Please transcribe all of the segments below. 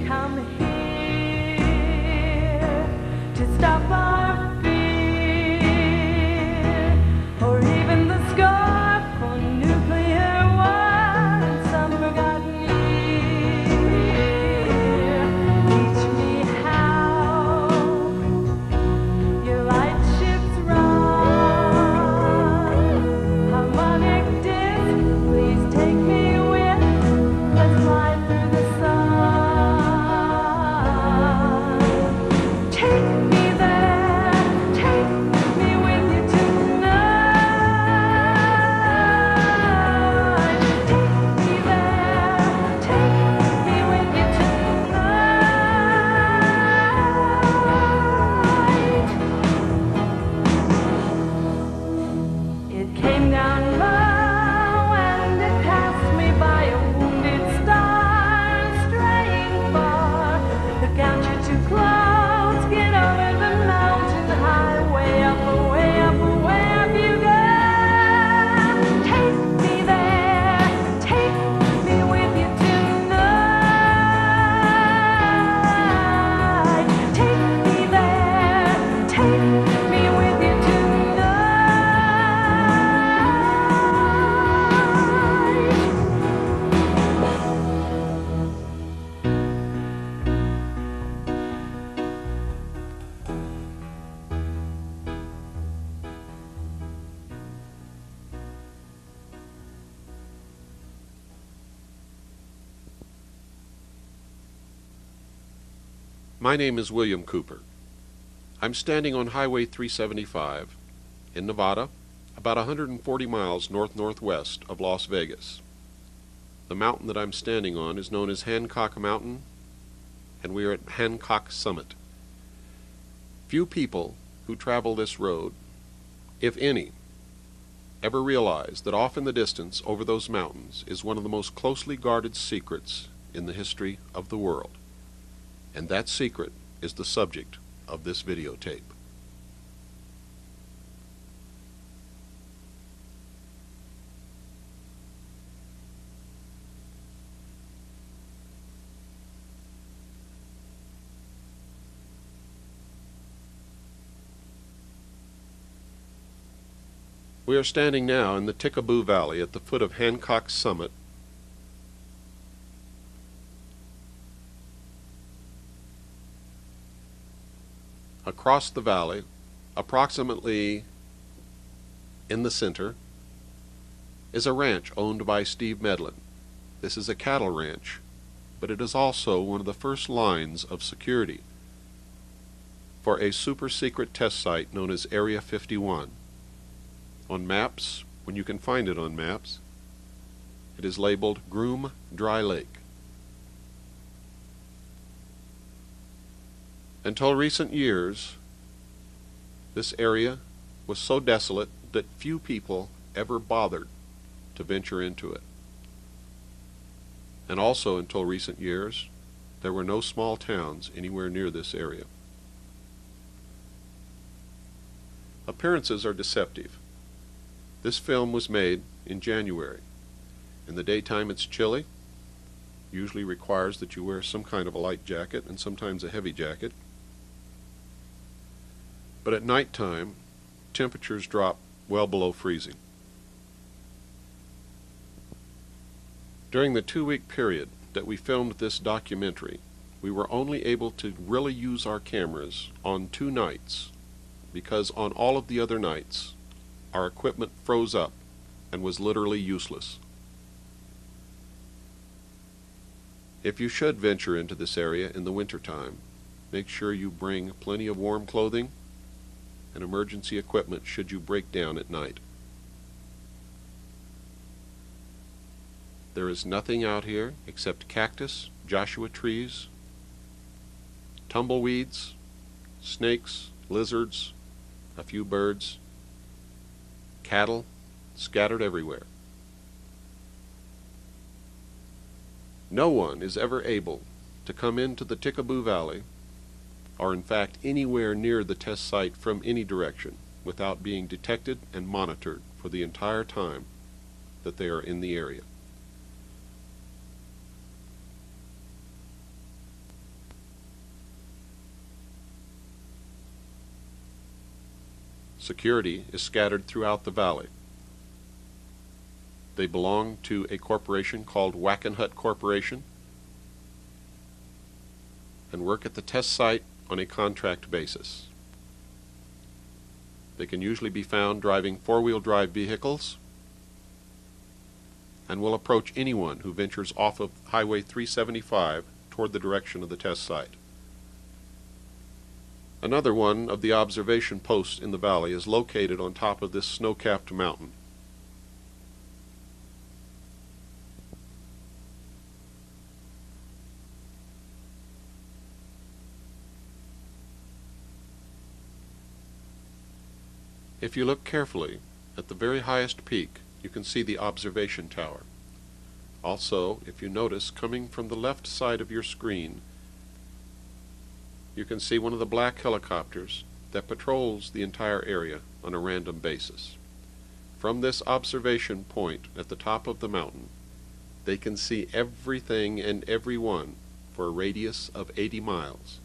come here to stop our fear, or even the scar for nuclear war in some forgotten year. Teach me how your light ships run. Harmonic disc, please take me with. Let's fly through the sun. Take me there, take me with you tonight. Take me there, take me with you tonight. It came down low and it passed me by, a wounded star straying far. Look out, you're too close, get over the mountain high, way up you go. Take me there, take me with you tonight. Take me there, take me with you My name is William Cooper. I'm standing on Highway 375 in Nevada, about 140 miles north-northwest of Las Vegas. The mountain that I'm standing on is known as Hancock Mountain, and we are at Hancock Summit. Few people who travel this road, if any, ever realize that off in the distance over those mountains is one of the most closely guarded secrets in the history of the world. And that secret is the subject of this videotape. We are standing now in the Tikaboo Valley at the foot of Hancock Summit. Across the valley, approximately in the center, is a ranch owned by Steve Medlin. This is a cattle ranch, but it is also one of the first lines of security for a super secret test site known as Area 51. On maps, when you can find it on maps, it is labeled Groom Dry Lake. Until recent years, this area was so desolate that few people ever bothered to venture into it. And also until recent years, there were no small towns anywhere near this area. Appearances are deceptive. This film was made in January. In the daytime it's chilly, usually requires that you wear some kind of a light jacket and sometimes a heavy jacket. But at nighttime, temperatures drop well below freezing. During the 2-week period that we filmed this documentary, we were only able to really use our cameras on 2 nights, because on all of the other nights, our equipment froze up and was literally useless. If you should venture into this area in the wintertime, make sure you bring plenty of warm clothing and emergency equipment should you break down at night. There is nothing out here except cactus, Joshua trees, tumbleweeds, snakes, lizards, a few birds, cattle scattered everywhere. No one is ever able to come into the Tikaboo Valley, or in fact anywhere near the test site from any direction, without being detected and monitored for the entire time that they are in the area. Security is scattered throughout the valley. They belong to a corporation called Wackenhut Corporation and work at the test site on a contract basis. They can usually be found driving four-wheel drive vehicles and will approach anyone who ventures off of Highway 375 toward the direction of the test site. Another one of the observation posts in the valley is located on top of this snow-capped mountain. If you look carefully, at the very highest peak, you can see the observation tower. Also, if you notice, coming from the left side of your screen, you can see one of the black helicopters that patrols the entire area on a random basis. From this observation point at the top of the mountain, they can see everything and everyone for a radius of 80 miles.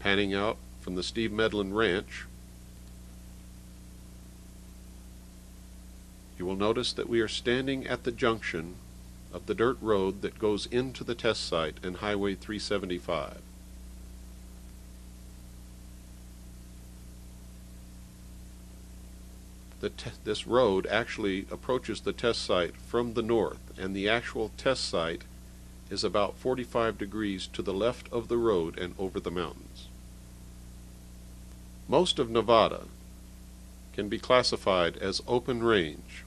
Panning out from the Steve Medlin Ranch, you will notice that we are standing at the junction of the dirt road that goes into the test site and Highway 375. This road actually approaches the test site from the north, and the actual test site is about 45 degrees to the left of the road and over the mountains. Most of Nevada can be classified as open range.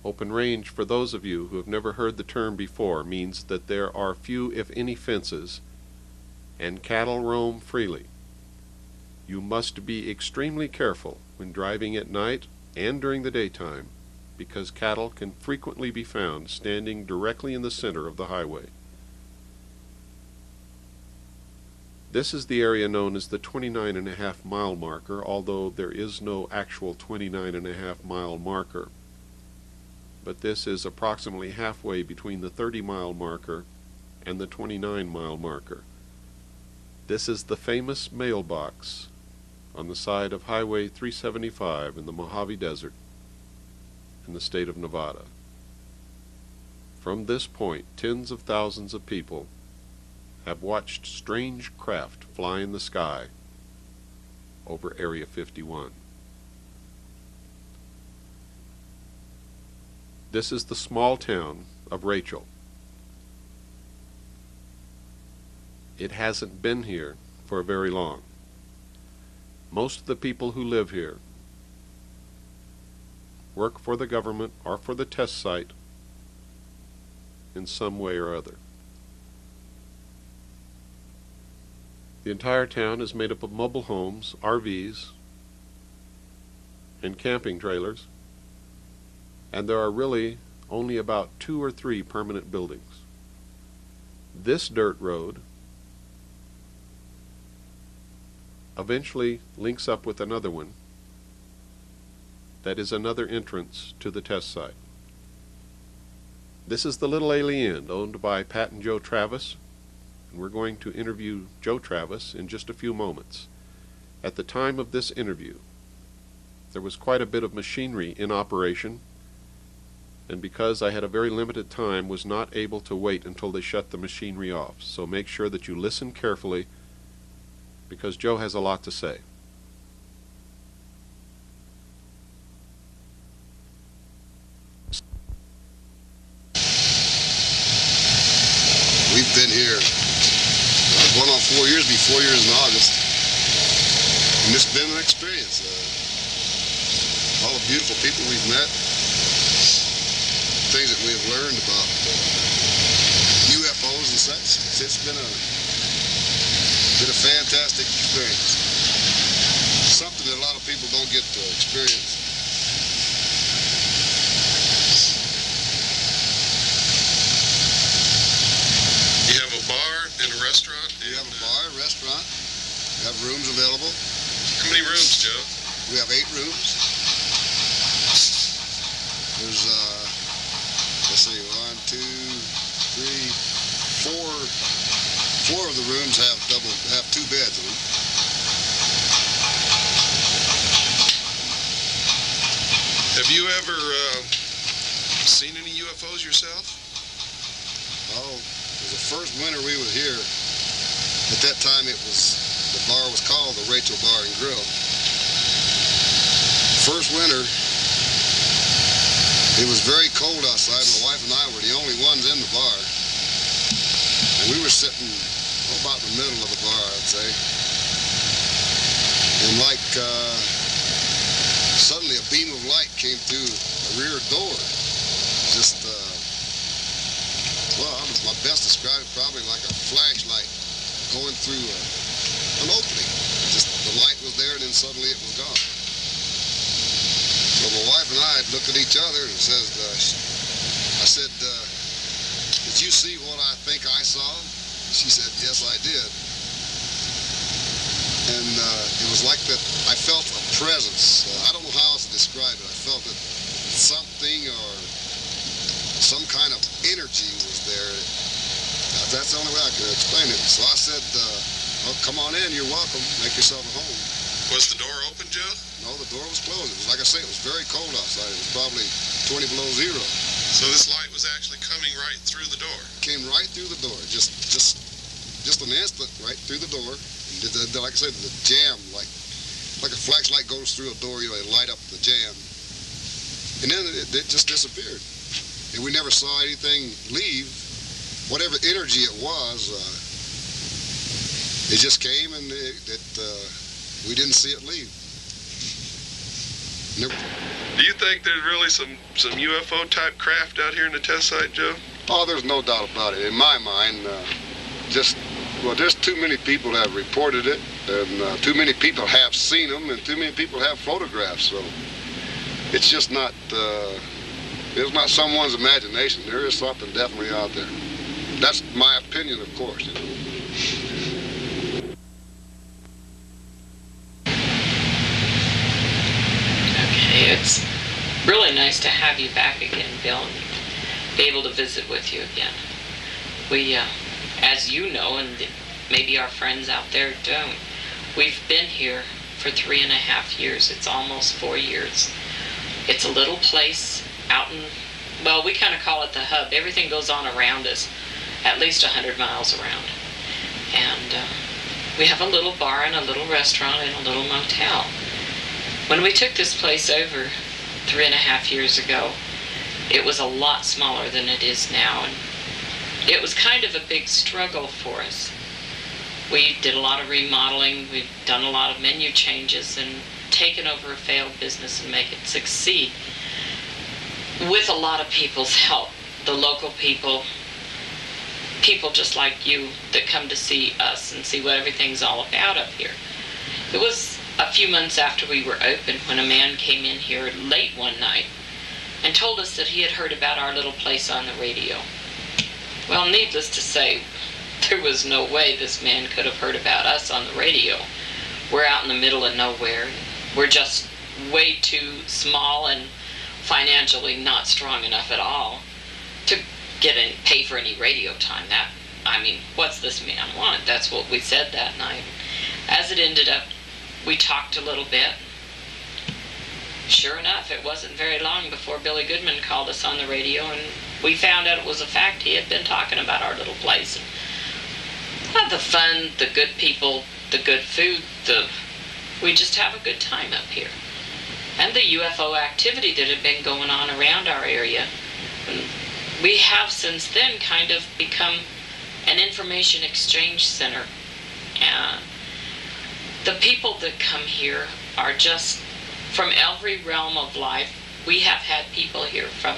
Open range, for those of you who have never heard the term before, means that there are few, if any, fences, and cattle roam freely. You must be extremely careful when driving at night and during the daytime, because cattle can frequently be found standing directly in the center of the highway. This is the area known as the 29.5 mile marker, although there is no actual 29.5 mile marker. But this is approximately halfway between the 30 mile marker and the 29 mile marker. This is the famous mailbox on the side of Highway 375 in the Mojave Desert in the state of Nevada. From this point, tens of thousands of people have watched strange craft fly in the sky over Area 51. This is the small town of Rachel. It hasn't been here for very long. Most of the people who live here work for the government or for the test site in some way or other. The entire town is made up of mobile homes, RVs, and camping trailers, and there are really only about 2 or 3 permanent buildings. This dirt road eventually links up with another one that is another entrance to the test site. This is the Little Alien, owned by Pat and Joe Travis, and we're going to interview Joe Travis in just a few moments. At the time of this interview, there was quite a bit of machinery in operation, and because I had a very limited time, was not able to wait until they shut the machinery off. So make sure that you listen carefully, because Joe has a lot to say. We've been here going on 4 years, be 4 years in August, and it's been an experience. All the beautiful people we've met, things that we have learned about UFOs and such. It's been a fantastic experience. Something that a lot of people don't get to experience. You have a bar and a restaurant? We have a bar, a restaurant. We have rooms available. How many rooms, Joe? We have 8 rooms. There's, let's see, 1, 2, 3, 4 of the rooms have 2 beds in them. Have you ever seen any UFOs yourself? Oh, it was the first winter we were here. At that time, the bar was called the Rachel Bar and Grill. First winter, it was very cold outside. My wife and I were the only ones in the bar. And we were sitting about in the middle of the bar, I'd say. And suddenly a beam of light came through a rear door. Just, well, my best describe it probably like a flashlight going through an opening. Just the light was there and then suddenly it was gone. So my wife and I looked at each other and I said, did you see what I think I saw? She said, yes, I did. And it was like that, I felt a presence. I don't know how else to describe it. I felt that something or some kind of energy was there. That's the only way I could explain it. So I said, well, come on in, you're welcome. Make yourself at home. Was the door open, Joe? No, the door was closed. It was, like I say, it was very cold outside. It was probably 20 below zero. So this light was actually coming right through the door? Came right through the door. Just an instant right through the door. Like I said, the jam, like a flashlight goes through a door, you know, it light up the jam. And then it just disappeared. And we never saw anything leave. Whatever energy it was, it just came and we didn't see it leave. Never. Do you think there's really some UFO type craft out here in the test site, Joe? Oh, there's no doubt about it. In my mind, well, there's too many people have reported it, and too many people have seen them, and too many people have photographs. So it's just not, it's not someone's imagination. There is something definitely out there. That's my opinion, of course. You know. Okay, it's really nice to have you back again, Bill, and be able to visit with you again. We, as you know, and maybe our friends out there don't, we've been here for 3.5 years. It's almost 4 years. It's a little place out in, well, we kind of call it the hub. Everything goes on around us, at least 100 miles around. And we have a little bar and a little restaurant and a little motel. When we took this place over 3.5 years ago, it was a lot smaller than it is now, and it was kind of a big struggle for us. We did a lot of remodeling, we've done a lot of menu changes, and taken over a failed business and make it succeed with a lot of people's help. The local people just like you that come to see us and see what everything's all about up here. It was a few months after we were open when a man came in here late one night and told us that he had heard about our little place on the radio. Well, needless to say, there was no way this man could have heard about us on the radio. We're out in the middle of nowhere. We're just way too small and financially not strong enough at all to pay for any radio time. What's this man want? That's what we said that night. As it ended up, we talked a little bit. Sure enough, it wasn't very long before Billy Goodman called us on the radio, and we found out it was a fact. He had been talking about our little place. And the fun, the good people, the good food, we just have a good time up here. And the UFO activity that had been going on around our area. And we have since then kind of become an information exchange center. The people that come here are just from every realm of life. We have had people here from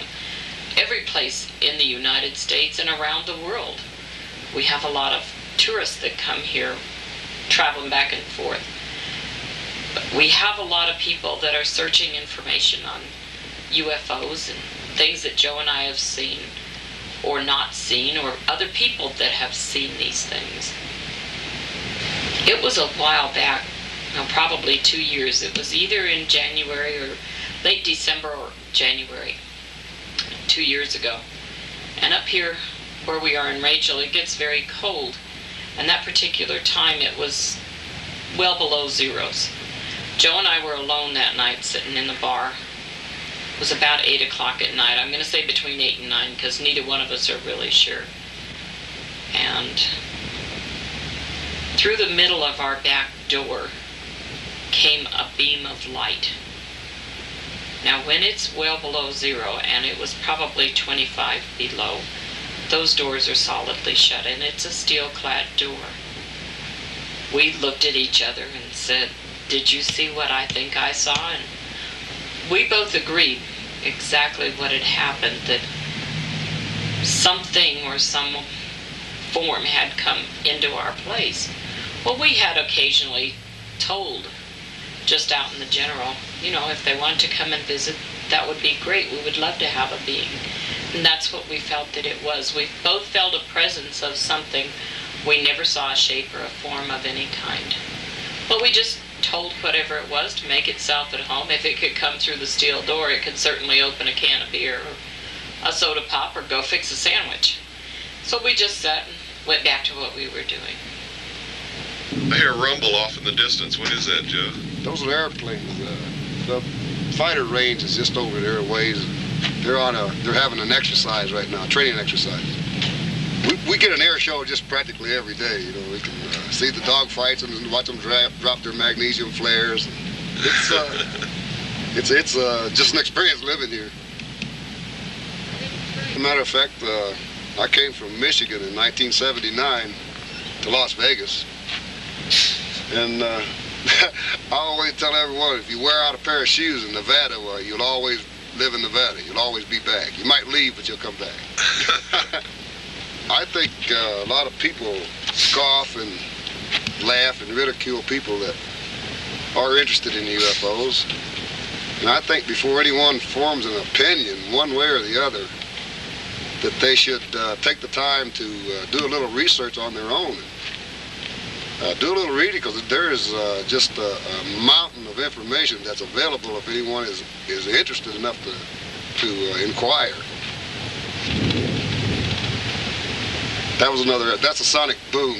every place in the United States and around the world. We have a lot of tourists that come here traveling back and forth. We have a lot of people that are searching information on UFOs and things that Joe and I have seen or not seen, or other people that have seen these things. It was a while back, probably 2 years. It was either in January or late December or January. 2 years ago. And up here where we are in Rachel, it gets very cold. And that particular time it was well below zeros. Joe and I were alone that night sitting in the bar. It was about 8 o'clock at night. I'm going to say between 8 and 9 because neither one of us are really sure. And through the middle of our back door came a beam of light. Now when it's well below zero, and it was probably 25 below, those doors are solidly shut, and it's a steel-clad door. We looked at each other and said, "Did you see what I think I saw?" And we both agreed exactly what had happened, that something or some form had come into our place. Well, we had occasionally told, just out in the general, if they wanted to come and visit, that would be great. We would love to have a being. And that's what we felt that it was. We both felt a presence of something. We never saw a shape or a form of any kind. But we just told whatever it was to make itself at home. If it could come through the steel door, it could certainly open a can of beer or a soda pop or go fix a sandwich. So we just sat and went back to what we were doing. I hear a rumble off in the distance. What is that, Joe? Those are airplanes. The fighter range is just over there a ways. They're having an exercise right now, training exercise. We get an air show just practically every day. We can see the dog fights and watch them drop their magnesium flares. It's just an experience living here. As a matter of fact, I came from Michigan in 1979 to Las Vegas. And I always tell everyone, if you wear out a pair of shoes in Nevada, well, you'll always live in Nevada. You'll always be back. You might leave, but you'll come back. I think a lot of people scoff and laugh and ridicule people that are interested in UFOs. And I think before anyone forms an opinion, one way or the other, that they should take the time to do a little research on their own. Do a little reading, because there is just a mountain of information that's available if anyone is interested enough to inquire. That's a sonic boom.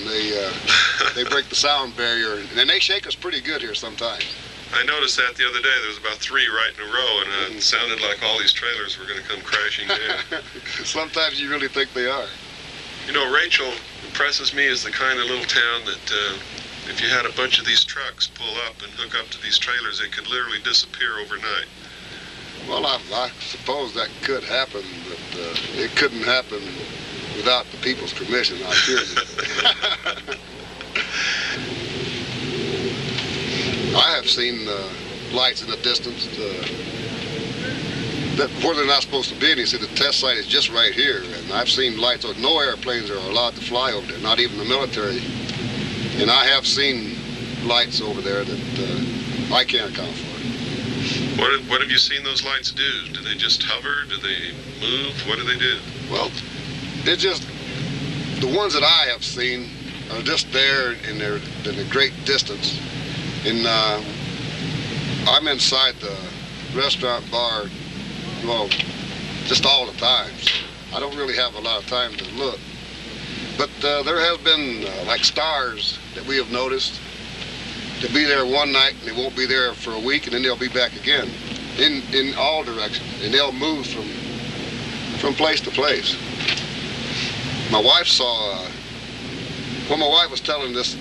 They break the sound barrier, and they shake us pretty good here sometimes. I noticed that the other day. There was about 3 right in a row, and it sounded like all these trailers were going to come crashing down. Sometimes you really think they are. Rachel impresses me as the kind of little town that if you had a bunch of these trucks pull up and hook up to these trailers, it could literally disappear overnight. Well, I suppose that could happen, but it couldn't happen without the people's permission, I assure you. I have seen lights in the distance where they're not supposed to be, and he said the test site is just right here. And I've seen lights. No airplanes are allowed to fly over there, not even the military. And I have seen lights over there that I can't account for. What have you seen those lights do? Do they just hover? Do they move? What do they do? Well, they're just, the ones that I have seen are just there, and they're in a great distance. And I'm inside the restaurant bar, well, just all the time. So I don't really have a lot of time to look. But there has been like stars that we have noticed. They'll be there one night and they won't be there for a week, and then they'll be back again in all directions, and they'll move from place to place. My wife saw, my wife was telling this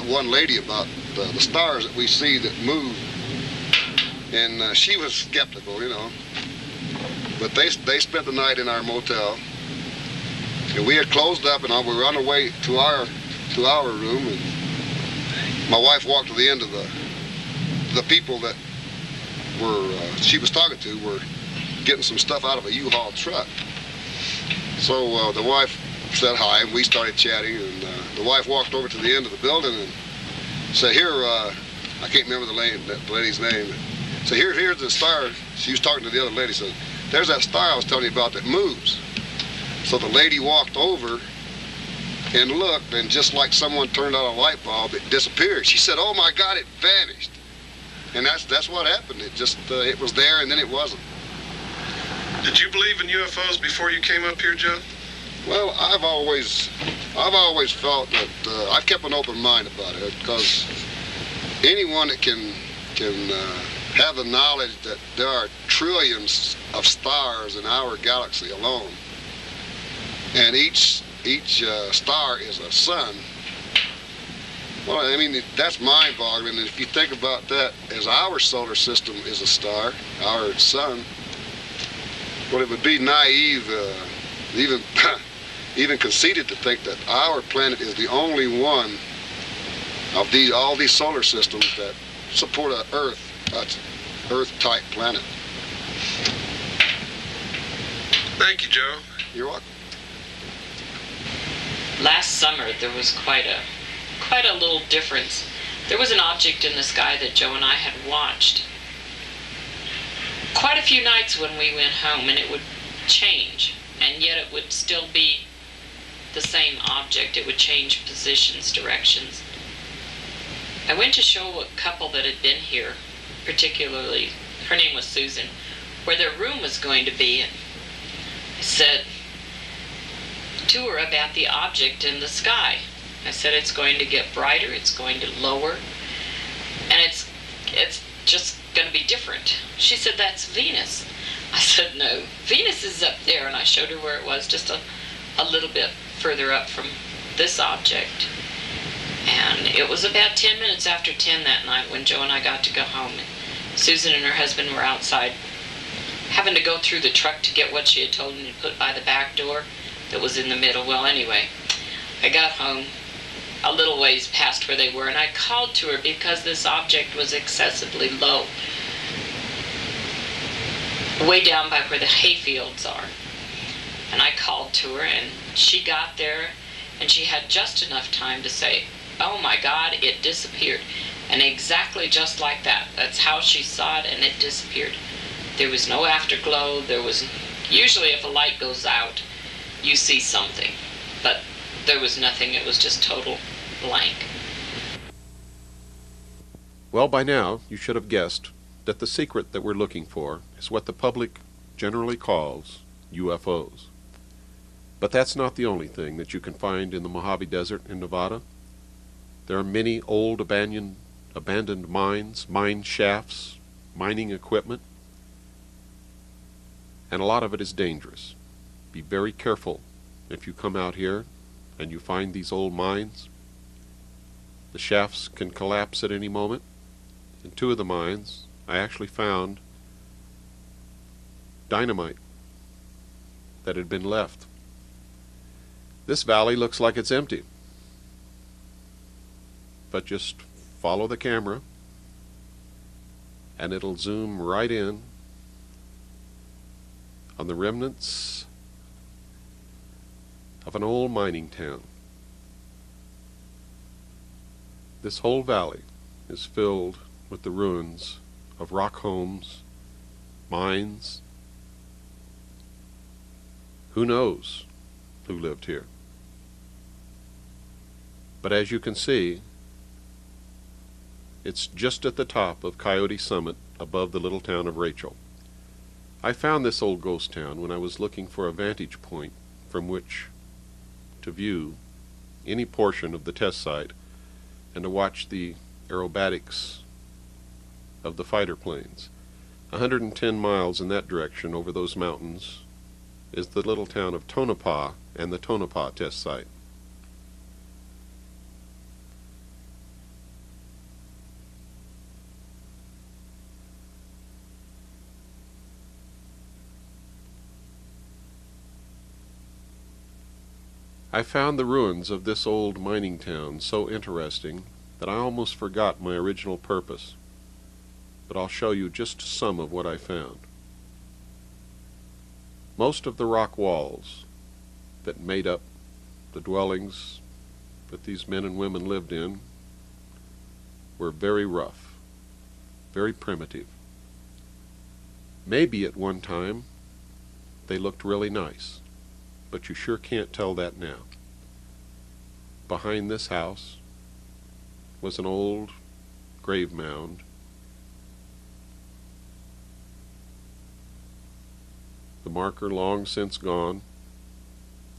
one lady about the stars that we see that move, and she was skeptical, But they spent the night in our motel, and we had closed up, and we were on the way to our room, and my wife walked to the end of the people that she was talking to were getting some stuff out of a U-Haul truck. So the wife said hi, and we started chatting, and the wife walked over to the end of the building and said, "Here, I can't remember the lady's name. So here's the star." She was talking to the other lady, said, "There's that star I was telling you about that moves." So the lady walked over and looked, and just like someone turned on a light bulb, it disappeared. She said, "Oh my God, it vanished." And that's what happened. It just it was there, and then it wasn't. Did you believe in UFOs before you came up here, Joe? Well, I've always felt that I've kept an open mind about it, because anyone that can have the knowledge that there are trillions of stars in our galaxy alone, and each star is a sun. Well, I mean, that's mind-boggling. And if you think about that as our solar system is a star, our sun, well, it would be naive, even conceited, to think that our planet is the only one of all these solar systems that support an Earth-type planet. Thank you, Joe. You're welcome. Last summer, there was quite a little difference. There was an object in the sky that Joe and I had watched quite a few nights when we went home, and it would change, and yet it would still be the same object. It would change positions, directions. I went to show a couple that had been here, particularly, her name was Susan, where their room was going to be, and I said to her about the object in the sky. I said, it's going to get brighter, it's going to lower, and it's just going to be different. She said, that's Venus. I said, no, Venus is up there, and I showed her where it was, just a little bit further up from this object. And it was about 10 minutes after 10 that night when Joe and I got to go home. And Susan and her husband were outside having to go through the truck to get what she had told me to put by the back door that was in the middle. Well, anyway, I got home a little ways past where they were, and I called to her because this object was excessively low, way down by where the hayfields are. And I called to her, and she got there, and she had just enough time to say, oh my God, it disappeared. And exactly just like that. That's how she saw it, and it disappeared. There was no afterglow. There was, usually if a light goes out, you see something. But there was nothing. It was just total blank. Well, by now, you should have guessed that the secret that we're looking for is what the public generally calls UFOs. But that's not the only thing that you can find in the Mojave Desert in Nevada. There are many old abandoned mines, mine shafts, mining equipment, and a lot of it is dangerous. Be very careful if you come out here and you find these old mines. The shafts can collapse at any moment. In 2 of the mines, I actually found dynamite that had been left. This valley looks like it's empty, but just follow the camera and it'll zoom right in on the remnants of an old mining town. This whole valley is filled with the ruins of rock homes, mines. Who knows who lived here? But as you can see, it's just at the top of Coyote Summit above the little town of Rachel. I found this old ghost town when I was looking for a vantage point from which to view any portion of the test site and to watch the aerobatics of the fighter planes. 110 miles in that direction over those mountains is the little town of Tonopah and the Tonopah test site. I found the ruins of this old mining town so interesting that I almost forgot my original purpose, but I'll show you just some of what I found. Most of the rock walls that made up the dwellings that these men and women lived in were very rough, very primitive. Maybe at one time they looked really nice, but you sure can't tell that now. Behind this house was an old grave mound. the marker long since gone.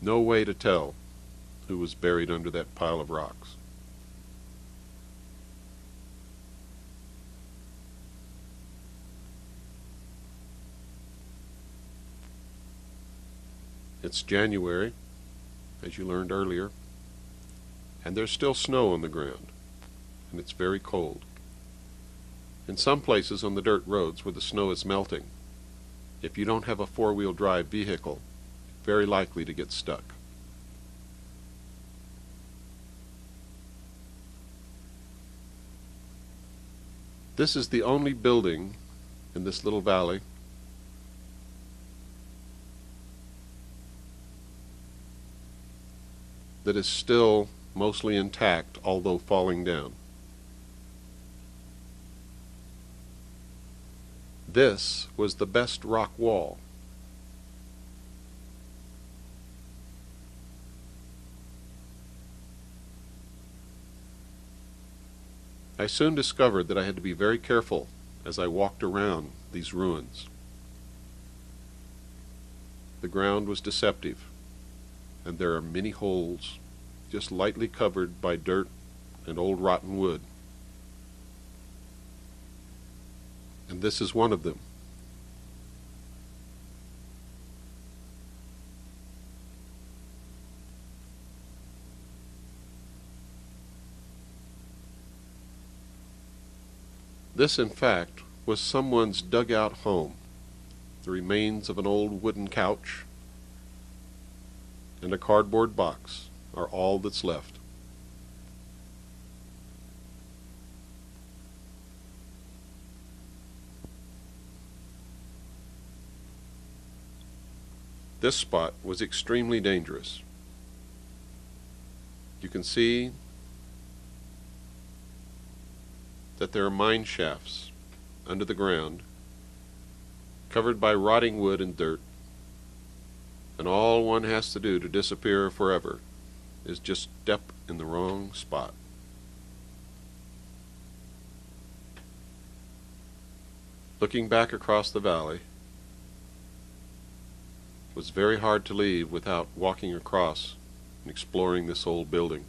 No way to tell who was buried under that pile of rocks. It's January, as you learned earlier, and there's still snow on the ground, and it's very cold. In some places on the dirt roads where the snow is melting, if you don't have a four-wheel drive vehicle, very likely to get stuck. This is the only building in this little valley that is still mostly intact, although falling down. This was the best rock wall. I soon discovered that I had to be very careful as I walked around these ruins. The ground was deceptive, and there are many holes just lightly covered by dirt and old rotten wood. And this is one of them. This, in fact, was someone's dugout home. The remains of an old wooden couch and a cardboard box are all that's left. This spot was extremely dangerous. You can see that there are mine shafts under the ground, covered by rotting wood and dirt, and all one has to do to disappear forever is just step in the wrong spot. Looking back across the valley, it was very hard to leave without walking across and exploring this old building,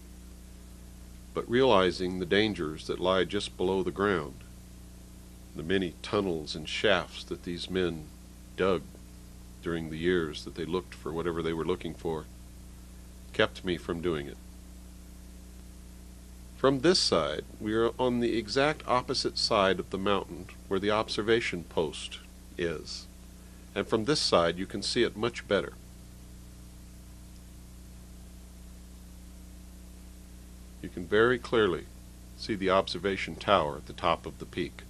but realizing the dangers that lie just below the ground, the many tunnels and shafts that these men dug during the years that they looked for whatever they were looking for, kept me from doing it. From this side, we are on the exact opposite side of the mountain where the observation post is, and from this side you can see it much better. You can very clearly see the observation tower at the top of the peak.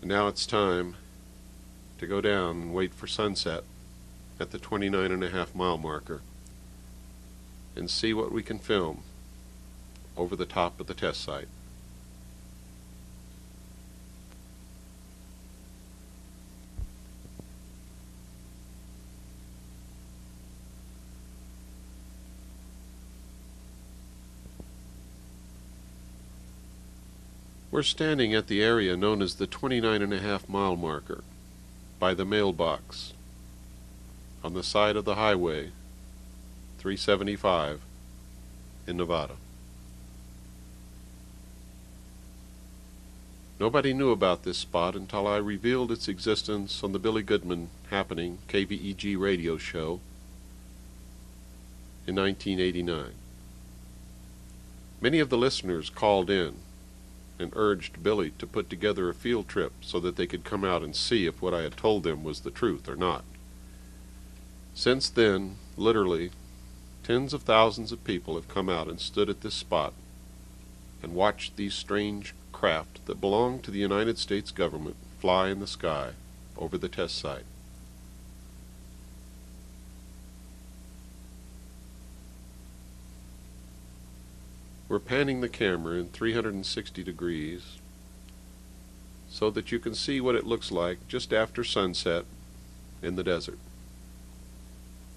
And now it's time to go down and wait for sunset at the 29.5-mile marker and see what we can film over the top of the test site. We're standing at the area known as the 29.5-mile marker by the mailbox on the side of the highway 375 in Nevada. Nobody knew about this spot until I revealed its existence on the Billy Goodman Happening KVEG radio show in 1989. Many of the listeners called in and urged Billy to put together a field trip so that they could come out and see if what I had told them was the truth or not. Since then, literally, tens of thousands of people have come out and stood at this spot and watched these strange craft that belong to the United States government fly in the sky over the test site. We're panning the camera in 360 degrees so that you can see what it looks like just after sunset in the desert.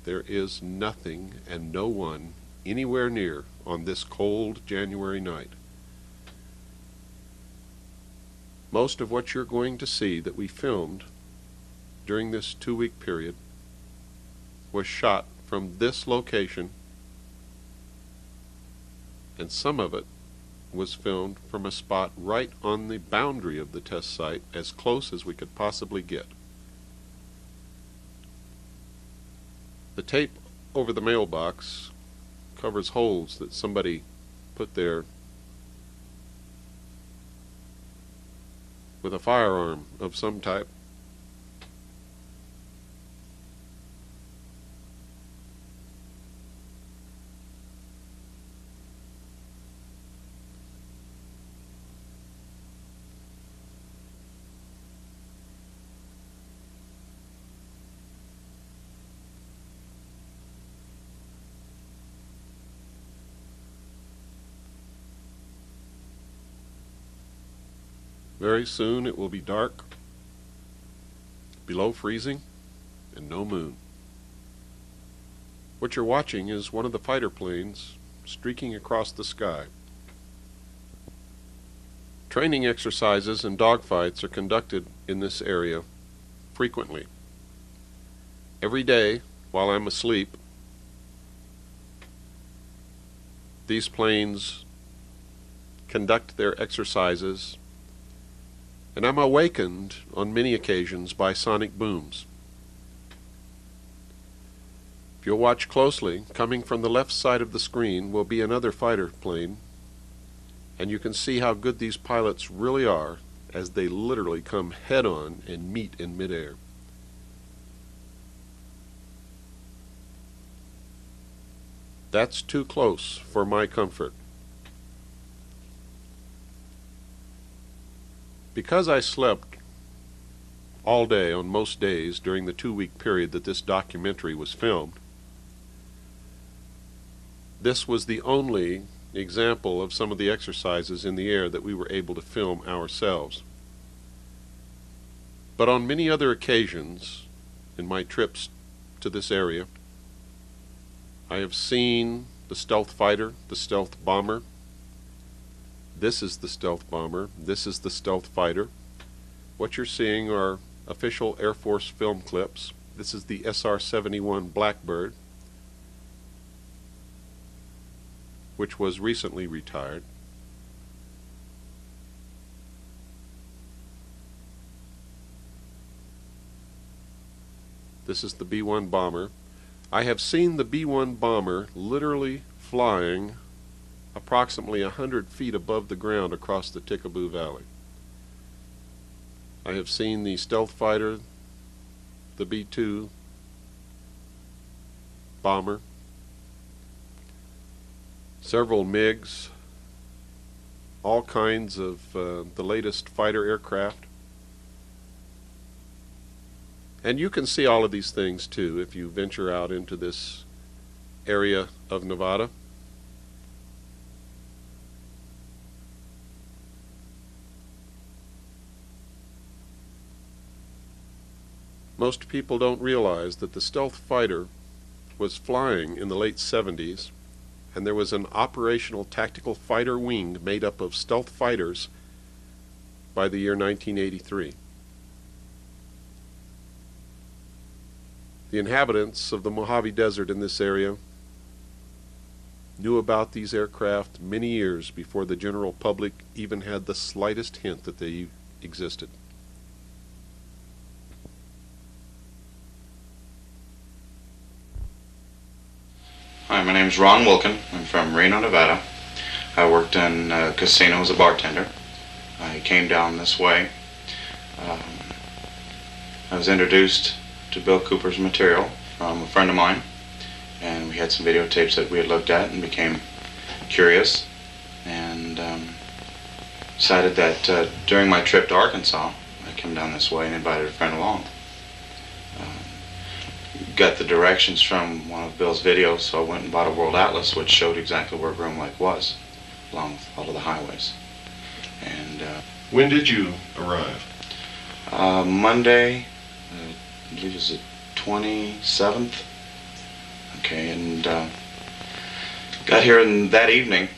There is nothing and no one anywhere near on this cold January night. Most of what you're going to see that we filmed during this 2-week period was shot from this location, and some of it was filmed from a spot right on the boundary of the test site, as close as we could possibly get. The tape over the mailbox covers holes that somebody put there with a firearm of some type. Very soon it will be dark, below freezing, and no moon. What you're watching is one of the fighter planes streaking across the sky. Training exercises and dogfights are conducted in this area frequently. Every day, while I'm asleep, these planes conduct their exercises, and I'm awakened on many occasions by sonic booms. If you'll watch closely, coming from the left side of the screen will be another fighter plane, and you can see how good these pilots really are as they literally come head-on and meet in midair. That's too close for my comfort. Because I slept all day on most days during the 2-week period that this documentary was filmed, this was the only example of some of the exercises in the air that we were able to film ourselves. But on many other occasions in my trips to this area, I have seen the stealth fighter, the stealth bomber. This is the stealth bomber. This is the stealth fighter. What you're seeing are official Air Force film clips. This is the SR-71 Blackbird, which was recently retired. This is the B-1 bomber. I have seen the B-1 bomber literally flying approximately 100 feet above the ground across the Tickaboo Valley. I have seen the stealth fighter, the B-2 bomber, several MiGs, all kinds of the latest fighter aircraft. And you can see all of these things too if you venture out into this area of Nevada. Most people don't realize that the stealth fighter was flying in the late 70s, and there was an operational tactical fighter wing made up of stealth fighters by the year 1983. The inhabitants of the Mojave Desert in this area knew about these aircraft many years before the general public even had the slightest hint that they existed. Hi, my name is Ron Wilkin. I'm from Reno, Nevada. I worked in a casino as a bartender. I came down this way. I was introduced to Bill Cooper's material from a friend of mine, and we had some videotapes that we had looked at and became curious, and decided that during my trip to Arkansas, I'd come down this way and invited a friend along. Got the directions from one of Bill's videos, so I went and bought a World Atlas, which showed exactly where Groom Lake was, along with all of the highways. And When did you arrive? Monday, I believe it was the 27th. Okay, and got here that evening.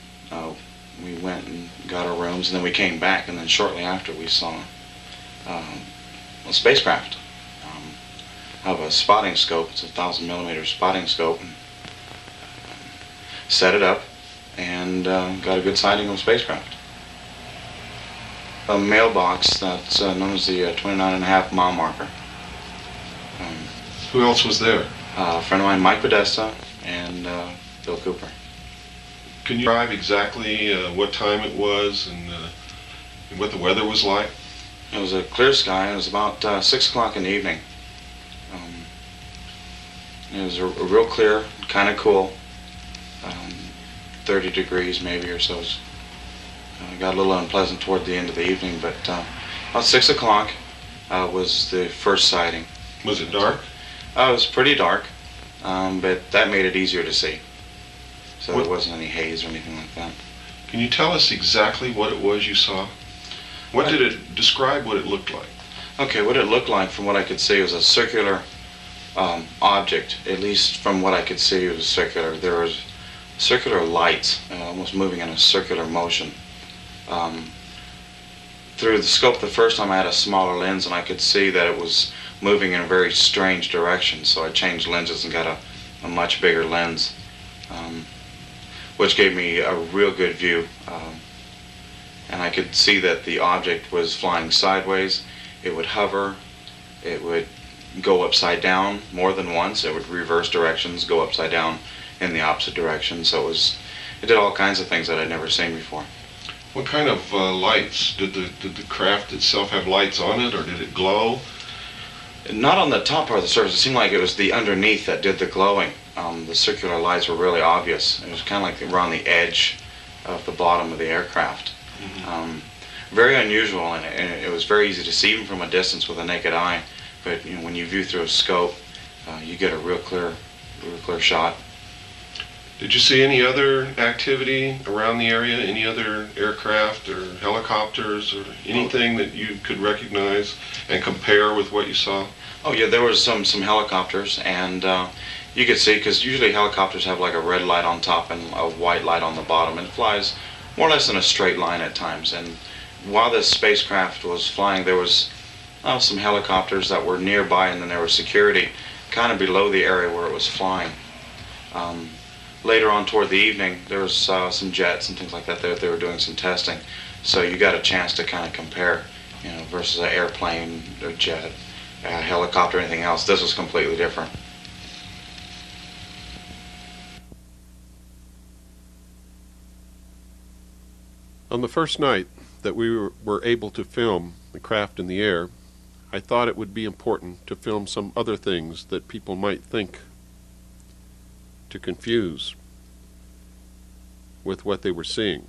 We went and got our rooms, and then we came back, and then shortly after we saw a spacecraft of a spotting scope. It's a 1,000mm spotting scope. And set it up and got a good sighting of a spacecraft. A mailbox that's known as the 29.5 mile marker. Who else was there? A friend of mine, Mike Podesta, and Bill Cooper. Can you describe exactly what time it was and what the weather was like? It was a clear sky. It was about 6 o'clock in the evening. It was a real clear, kind of cool. 30 degrees maybe or so. It got a little unpleasant toward the end of the evening, but about 6 o'clock was the first sighting. Was it dark? It was pretty dark, but that made it easier to see. So there wasn't any haze or anything like that. Can you tell us exactly what it was you saw? What did it describe? What it looked like? Okay, what it looked like from what I could see was a circular object. At least from what I could see, it was circular. There was circular lights, almost moving in a circular motion. Through the scope the first time I had a smaller lens and I could see that it was moving in a very strange direction, so I changed lenses and got a much bigger lens, which gave me a real good view. And I could see that the object was flying sideways. It would hover, it would go upside down more than once, it would reverse directions, go upside down in the opposite direction, so it did all kinds of things that I'd never seen before. What kind of lights? Did the craft itself have lights on it, or did it glow? Not on the top part of the surface. It seemed like it was the underneath that did the glowing. The circular lights were really obvious. It was kind of like they were on the edge of the bottom of the aircraft. Mm-hmm. Very unusual, and it was very easy to see even from a distance with a naked eye. But when you view through a scope, you get a real clear shot. Did you see any other activity around the area? Any other aircraft or helicopters or anything that you could recognize and compare with what you saw? Oh yeah, there was some helicopters, and you could see, because usually helicopters have like a red light on top and a white light on the bottom, and it flies more or less in a straight line at times. And while this spacecraft was flying, there was some helicopters that were nearby, and then there was security kind of below the area where it was flying. Later on toward the evening, there was some jets and things like that. They were doing some testing, so you got a chance to kind of compare, versus an airplane, a jet, a helicopter, anything else. This was completely different. On the first night that we were able to film the craft in the air, I thought it would be important to film some other things that people might think to confuse with what they were seeing.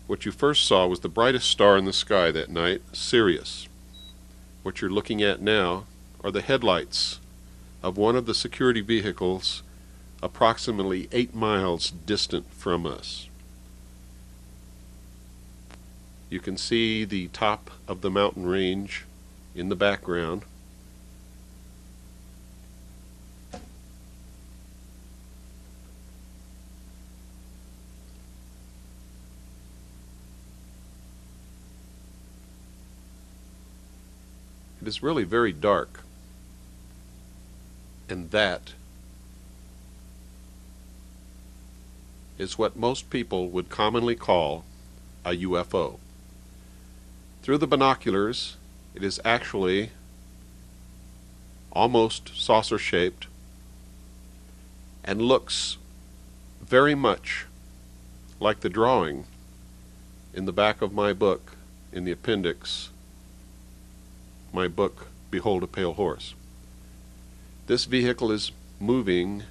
What you first saw was the brightest star in the sky that night, Sirius. What you're looking at now are the headlights of one of the security vehicles approximately 8 miles distant from us. You can see the top of the mountain range in the background. It is really very dark, and that is what most people would commonly call a UFO. Through the binoculars, it is actually almost saucer-shaped and looks very much like the drawing in the back of my book, in the appendix, my book, Behold a Pale Horse. This vehicle is moving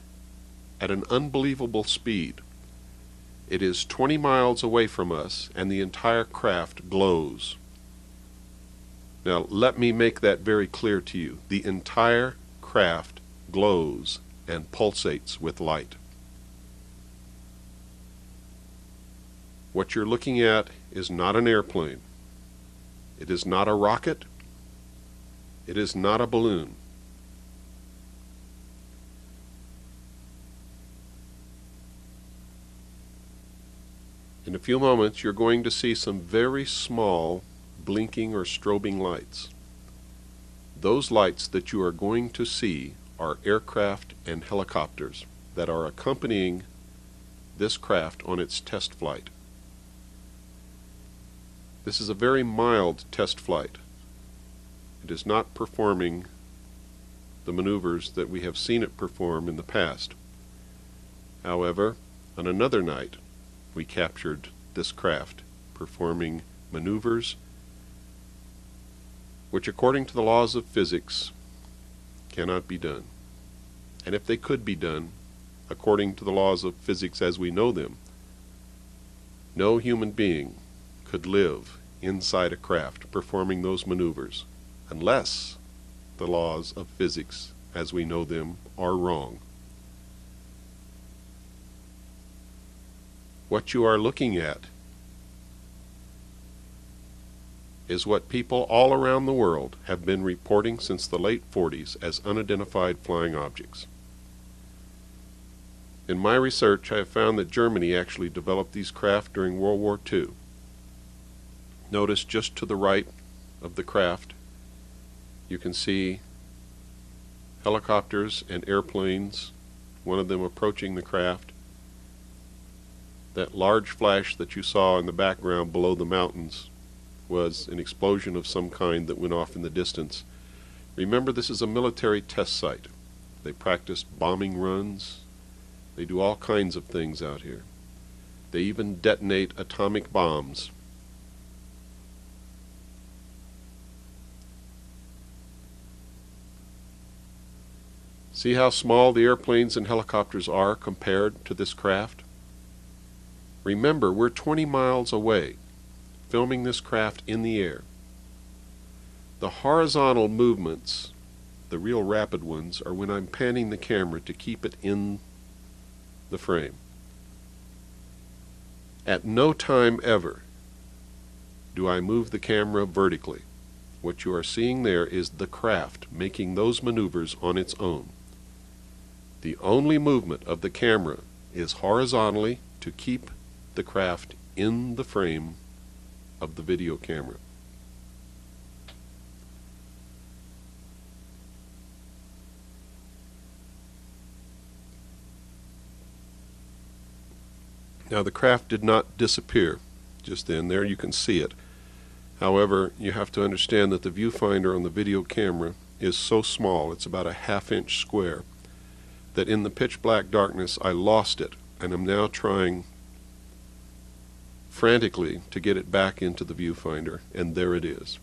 at an unbelievable speed. It is 20 miles away from us, and the entire craft glows. Now, let me make that very clear to you. The entire craft glows and pulsates with light. What you're looking at is not an airplane. It is not a rocket. It is not a balloon. In a few moments, you're going to see some very small blinking or strobing lights. Those lights that you are going to see are aircraft and helicopters that are accompanying this craft on its test flight. This is a very mild test flight. It is not performing the maneuvers that we have seen it perform in the past. However, on another night, we captured this craft performing maneuvers which, according to the laws of physics, cannot be done. And if they could be done, according to the laws of physics as we know them, no human being could live inside a craft performing those maneuvers unless the laws of physics as we know them are wrong. What you are looking at is what people all around the world have been reporting since the late 40s as unidentified flying objects. In my research, I have found that Germany actually developed these craft during World War II. Notice just to the right of the craft, you can see helicopters and airplanes, one of them approaching the craft. That large flash that you saw in the background below the mountains was an explosion of some kind that went off in the distance. Remember, this is a military test site. They practice bombing runs. They do all kinds of things out here. They even detonate atomic bombs. See how small the airplanes and helicopters are compared to this craft? Remember, we're 20 miles away, filming this craft in the air. The horizontal movements, the real rapid ones, are when I'm panning the camera to keep it in the frame. At no time ever do I move the camera vertically. What you are seeing there is the craft making those maneuvers on its own. The only movement of the camera is horizontally to keep the craft in the frame of the video camera. Now, the craft did not disappear just then. There you can see it. However, you have to understand that the viewfinder on the video camera is so small, it's about a half-inch square, that in the pitch black darkness I lost it, and I'm now trying frantically to get it back into the viewfinder, and there it is.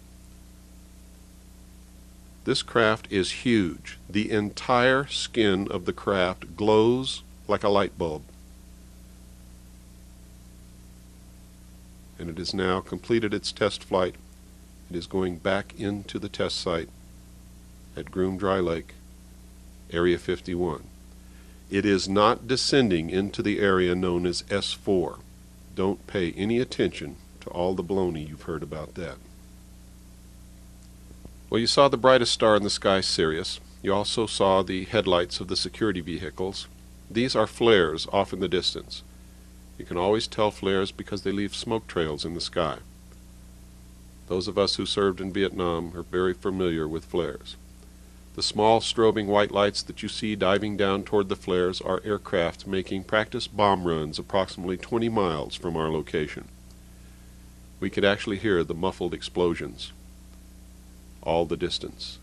This craft is huge. The entire skin of the craft glows like a light bulb. And it has now completed its test flight. It is going back into the test site at Groom Dry Lake, Area 51. It is not descending into the area known as S4. Don't pay any attention to all the baloney you've heard about that. Well, you saw the brightest star in the sky, Sirius. You also saw the headlights of the security vehicles. These are flares off in the distance. You can always tell flares because they leave smoke trails in the sky. Those of us who served in Vietnam are very familiar with flares. The small strobing white lights that you see diving down toward the flares are aircraft making practice bomb runs approximately 20 miles from our location. We could actually hear the muffled explosions all the distance.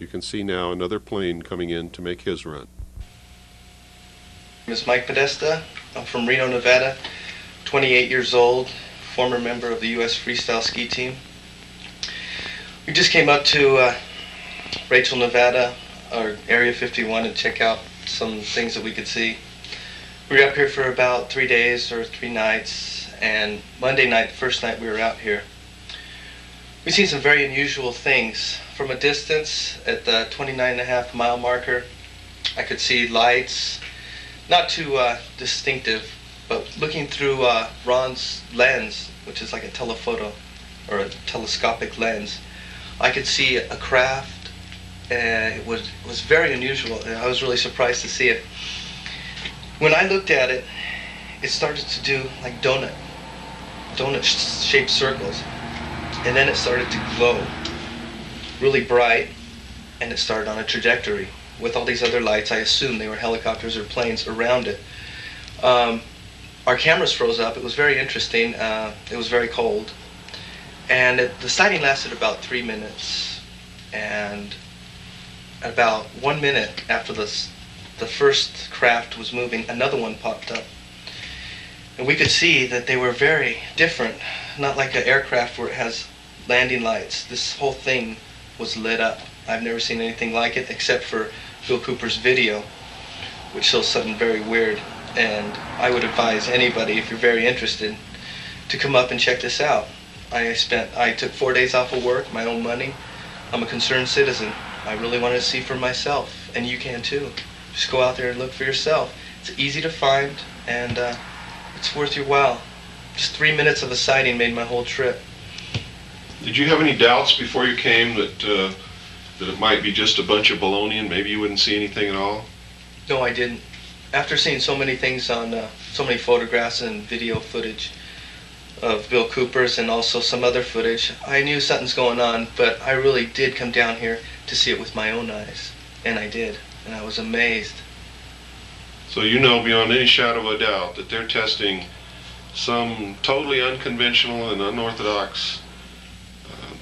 You can see now another plane coming in to make his run. My name is Mike Podesta. I'm from Reno, Nevada, 28 years old, former member of the U.S. Freestyle Ski Team. We just came up to Rachel, Nevada, or Area 51, to check out some things that we could see. We were up here for about 3 days or 3 nights, and Monday night, the first night we were out here, we've seen some very unusual things. From a distance, at the 29.5 mile marker, I could see lights, not too distinctive, but looking through Ron's lens, which is like a telephoto or a telescopic lens, I could see a craft. It was very unusual, and I was really surprised to see it. When I looked at it, it started to do like donut-shaped circles. And then it started to glow really bright, and it started on a trajectory with all these other lights. I assumed they were helicopters or planes around it. Our cameras froze up. It was very interesting. It was very cold. And the sighting lasted about 3 minutes. And about 1 minute after the first craft was moving, another one popped up. And we could see that they were very different. Not like an aircraft where it has landing lights. This whole thing was lit up. I've never seen anything like it except for Bill Cooper's video, which shows something very weird. And I would advise anybody, if you're very interested, to come up and check this out. I took 4 days off of work, my own money. I'm a concerned citizen. I really wanted to see for myself, and you can too. Just go out there and look for yourself. It's easy to find, and it's worth your while. Just 3 minutes of a sighting made my whole trip. Did you have any doubts before you came that it might be just a bunch of baloney and maybe you wouldn't see anything at all? No, I didn't. After seeing so many things on, so many photographs and video footage of Bill Cooper's and also some other footage, I knew something's going on, but I really did come down here to see it with my own eyes. And I did. And I was amazed. So you know beyond any shadow of a doubt that they're testing some totally unconventional and unorthodox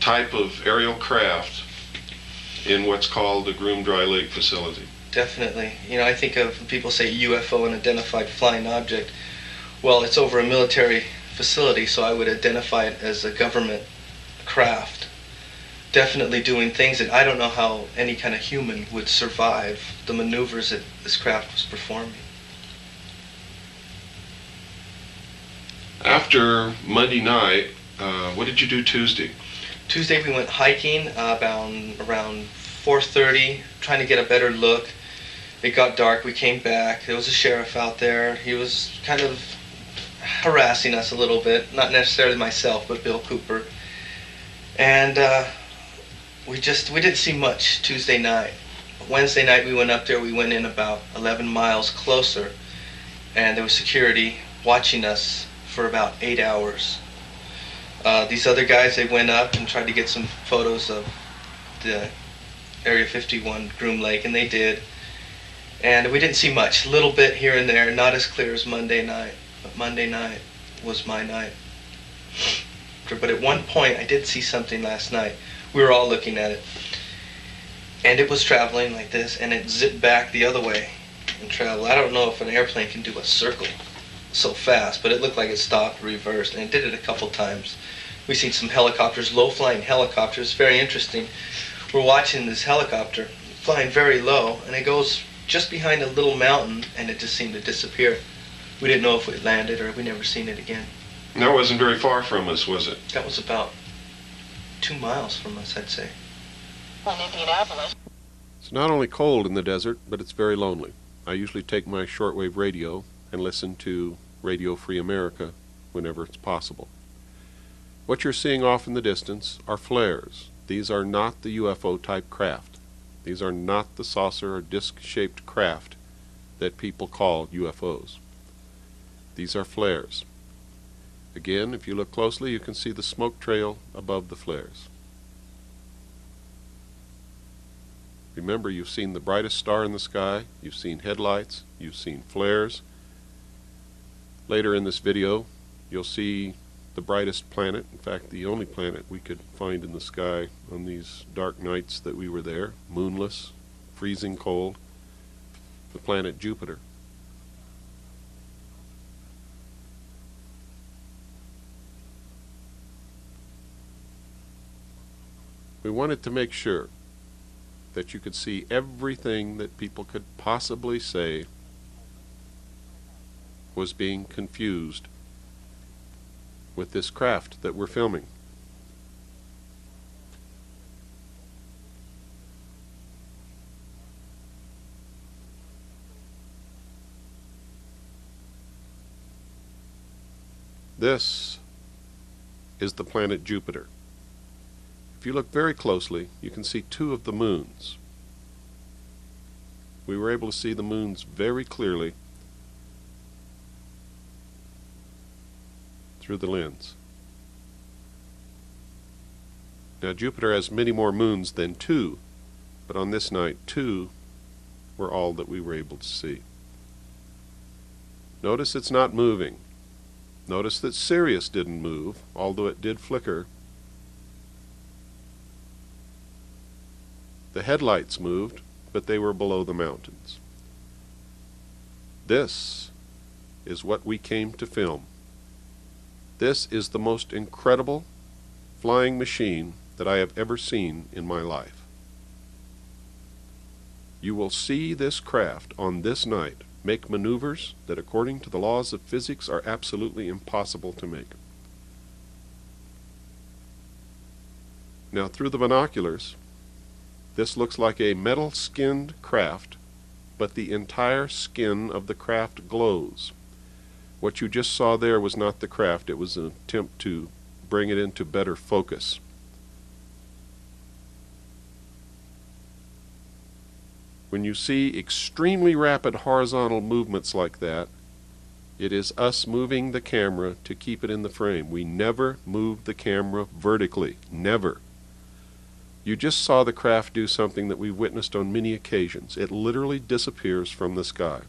type of aerial craft in what's called the Groom Dry Lake facility. Definitely. You know, I think of when people say UFO, an identified flying object. Well, it's over a military facility, so I would identify it as a government craft. Definitely doing things that I don't know how any kind of human would survive the maneuvers that this craft was performing. After Monday night, what did you do Tuesday? Tuesday we went hiking around 4:30, trying to get a better look. It got dark, we came back. There was a sheriff out there. He was kind of harassing us a little bit, not necessarily myself, but Bill Cooper. And we didn't see much Tuesday night. Wednesday night we went up there, we went in about 11 miles closer, and there was security watching us for about 8 hours. These other guys, they went up and tried to get some photos of the Area 51 Groom Lake, and they did. And we didn't see much, a little bit here and there, not as clear as Monday night. But Monday night was my night. But at one point, I did see something last night. We were all looking at it. And it was traveling like this, and it zipped back the other way and traveled. I don't know if an airplane can do a circle so fast, but it looked like it stopped, reversed, and it did it a couple times. We've seen some helicopters, low-flying helicopters, very interesting. We're watching this helicopter flying very low, and it goes just behind a little mountain, and it just seemed to disappear. We didn't know if it landed or we never seen it again. And that wasn't very far from us, was it? That was about 2 miles from us, I'd say. It's not only cold in the desert, but it's very lonely. I usually take my shortwave radio and listen to Radio Free America whenever it's possible. What you're seeing off in the distance are flares. These are not the UFO-type craft. These are not the saucer or disc-shaped craft that people call UFOs. These are flares. Again, if you look closely, you can see the smoke trail above the flares. Remember, you've seen the brightest star in the sky, you've seen headlights, you've seen flares. Later in this video, you'll see the brightest planet, in fact the only planet we could find in the sky on these dark nights that we were there, moonless, freezing cold, the planet Jupiter. We wanted to make sure that you could see everything that people could possibly say was being confused with this craft that we're filming. This is the planet Jupiter. If you look very closely, you can see 2 of the moons. We were able to see the moons very clearly. through the lens. Now Jupiter has many more moons than 2, but on this night 2 were all that we were able to see. Notice it's not moving. Notice that Sirius didn't move, although it did flicker. The headlights moved, but they were below the mountains. This is what we came to film. This is the most incredible flying machine that I have ever seen in my life. You will see this craft on this night make maneuvers that, according to the laws of physics, are absolutely impossible to make. Now, through the binoculars, this looks like a metal-skinned craft, but the entire skin of the craft glows. What you just saw there was not the craft. It was an attempt to bring it into better focus. When you see extremely rapid horizontal movements like that, it is us moving the camera to keep it in the frame. We never move the camera vertically. Never. You just saw the craft do something that we've witnessed on many occasions. It literally disappears from the sky.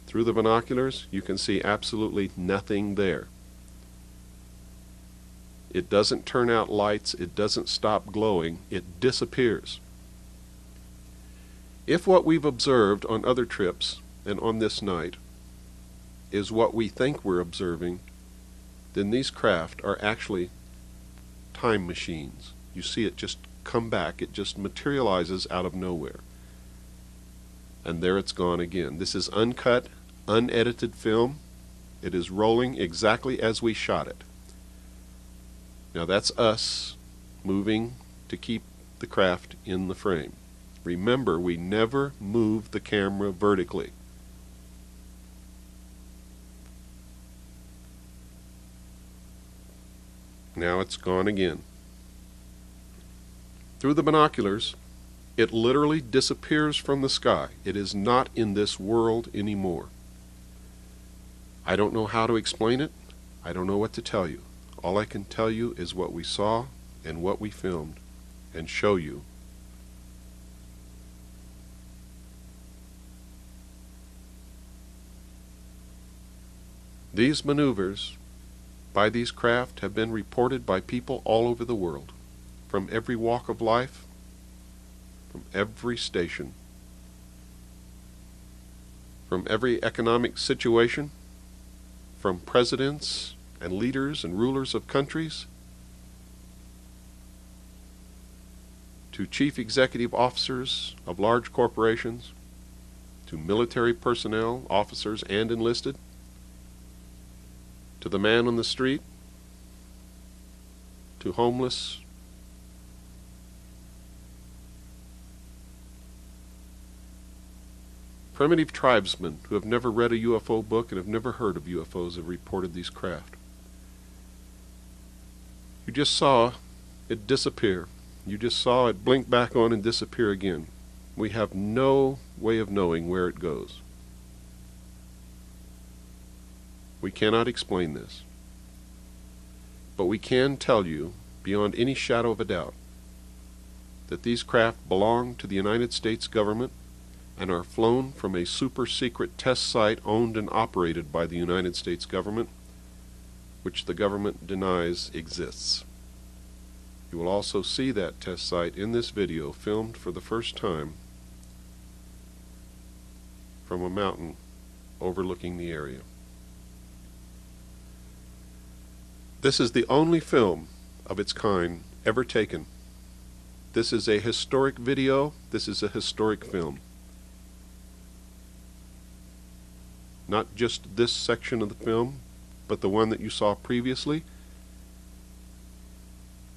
Through the binoculars, you can see absolutely nothing there. It doesn't turn out lights. It doesn't stop glowing. It disappears. If what we've observed on other trips and on this night is what we think we're observing, then these craft are actually time machines. You see it just come back. It just materializes out of nowhere. And there it's gone again. This is uncut, unedited film. It is rolling exactly as we shot it. Now that's us moving to keep the craft in the frame. Remember, we never move the camera vertically. Now it's gone again. Through the binoculars, it literally disappears from the sky. It is not in this world anymore. I don't know how to explain it. I don't know what to tell you. All I can tell you is what we saw and what we filmed and show you. These maneuvers by these craft have been reported by people all over the world, from every walk of life, from every station, from every economic situation, from presidents and leaders and rulers of countries, to chief executive officers of large corporations, to military personnel, officers and enlisted, to the man on the street, to homeless, primitive tribesmen who have never read a UFO book and have never heard of UFOs have reported these craft. You just saw it disappear. You just saw it blink back on and disappear again. We have no way of knowing where it goes. We cannot explain this. But we can tell you, beyond any shadow of a doubt, that these craft belong to the United States government and are flown from a super secret test site owned and operated by the United States government, which the government denies exists. You will also see that test site in this video, filmed for the first time from a mountain overlooking the area. This is the only film of its kind ever taken. This is a historic video. This is a historic film. Not just this section of the film, but the one that you saw previously,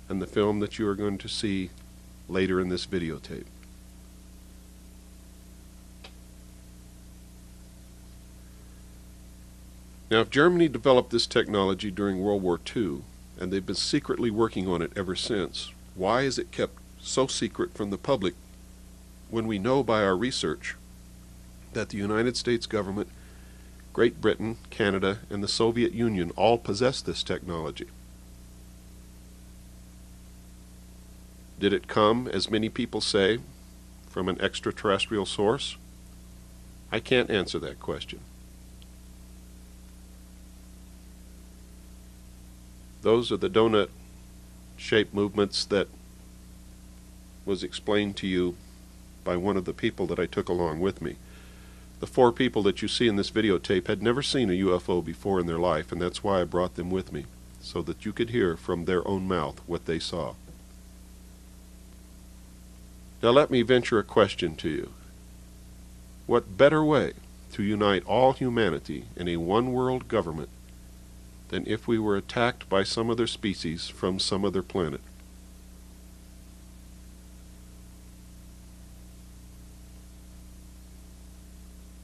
and the film that you are going to see later in this videotape. Now, if Germany developed this technology during World War II, and they've been secretly working on it ever since, why is it kept so secret from the public when we know by our research that the United States government Great Britain, Canada, and the Soviet Union all possess this technology. Did it come, as many people say, from an extraterrestrial source? I can't answer that question. Those are the donut-shaped movements that was explained to you by one of the people that I took along with me. The 4 people that you see in this videotape had never seen a UFO before in their life, and that's why I brought them with me, so that you could hear from their own mouth what they saw. Now let me venture a question to you. What better way to unite all humanity in a one-world government than if we were attacked by some other species from some other planet?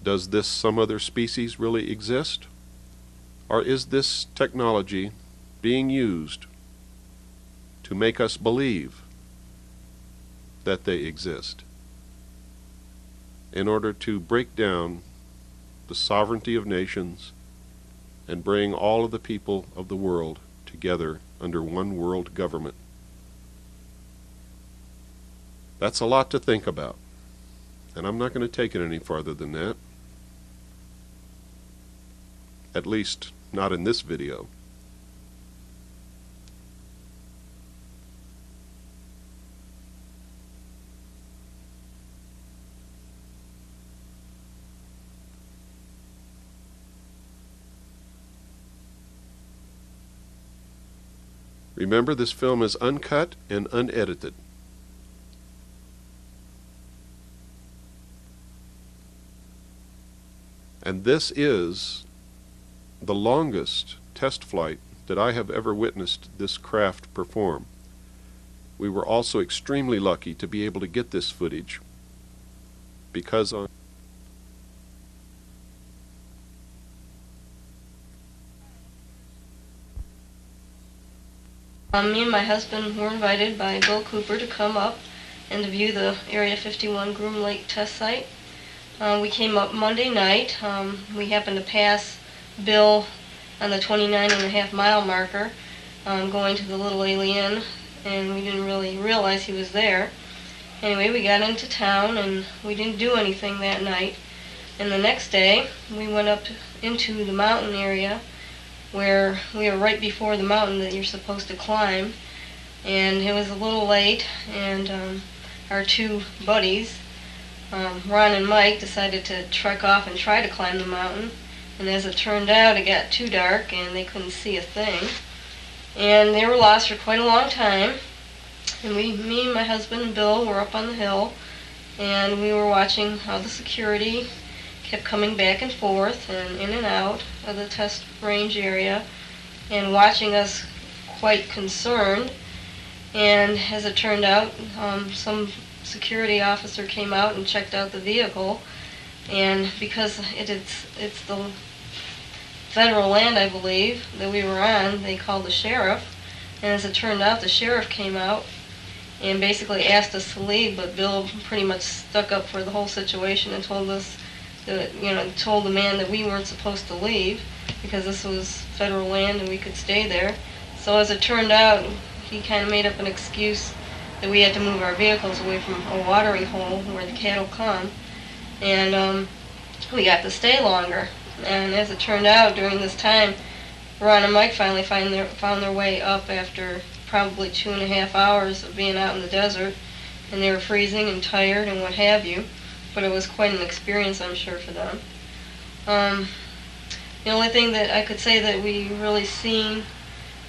Does this some other species really exist? Or is this technology being used to make us believe that they exist in order to break down the sovereignty of nations and bring all of the people of the world together under one world government? That's a lot to think about, and I'm not going to take it any farther than that. At least, not in this video. Remember, this film is uncut and unedited. And this is the longest test flight that I have ever witnessed this craft perform. We were also extremely lucky to be able to get this footage because on Me and my husband were invited by Bill Cooper to come up and to view the Area 51 Groom Lake test site. We came up Monday night. We happened to pass Bill on the 29.5-mile marker going to the Little Alien, and we didn't really realize he was there. Anyway, we got into town and we didn't do anything that night. And the next day we went up into the mountain area where we were right before the mountain that you're supposed to climb, and it was a little late, and our 2 buddies, Ron and Mike, decided to trek off and try to climb the mountain. And as it turned out, it got too dark and they couldn't see a thing. And they were lost for quite a long time. And me and my husband and Bill were up on the hill, and we were watching how the security kept coming back and forth and in and out of the test range area, and watching us quite concerned. And as it turned out, some security officer came out and checked out the vehicle, and because it's the federal land, I believe, that we were on, they called the sheriff. And as it turned out, the sheriff came out and basically asked us to leave, but Bill pretty much stuck up for the whole situation and told us that, told the man that we weren't supposed to leave because this was federal land and we could stay there. So as it turned out, he kind of made up an excuse that we had to move our vehicles away from a watering hole where the cattle come, and we got to stay longer. And as it turned out, during this time, Ron and Mike finally found their way up after probably 2.5 hours of being out in the desert, and they were freezing and tired and what have you, but it was quite an experience, I'm sure, for them. The only thing that I could say that we really seen,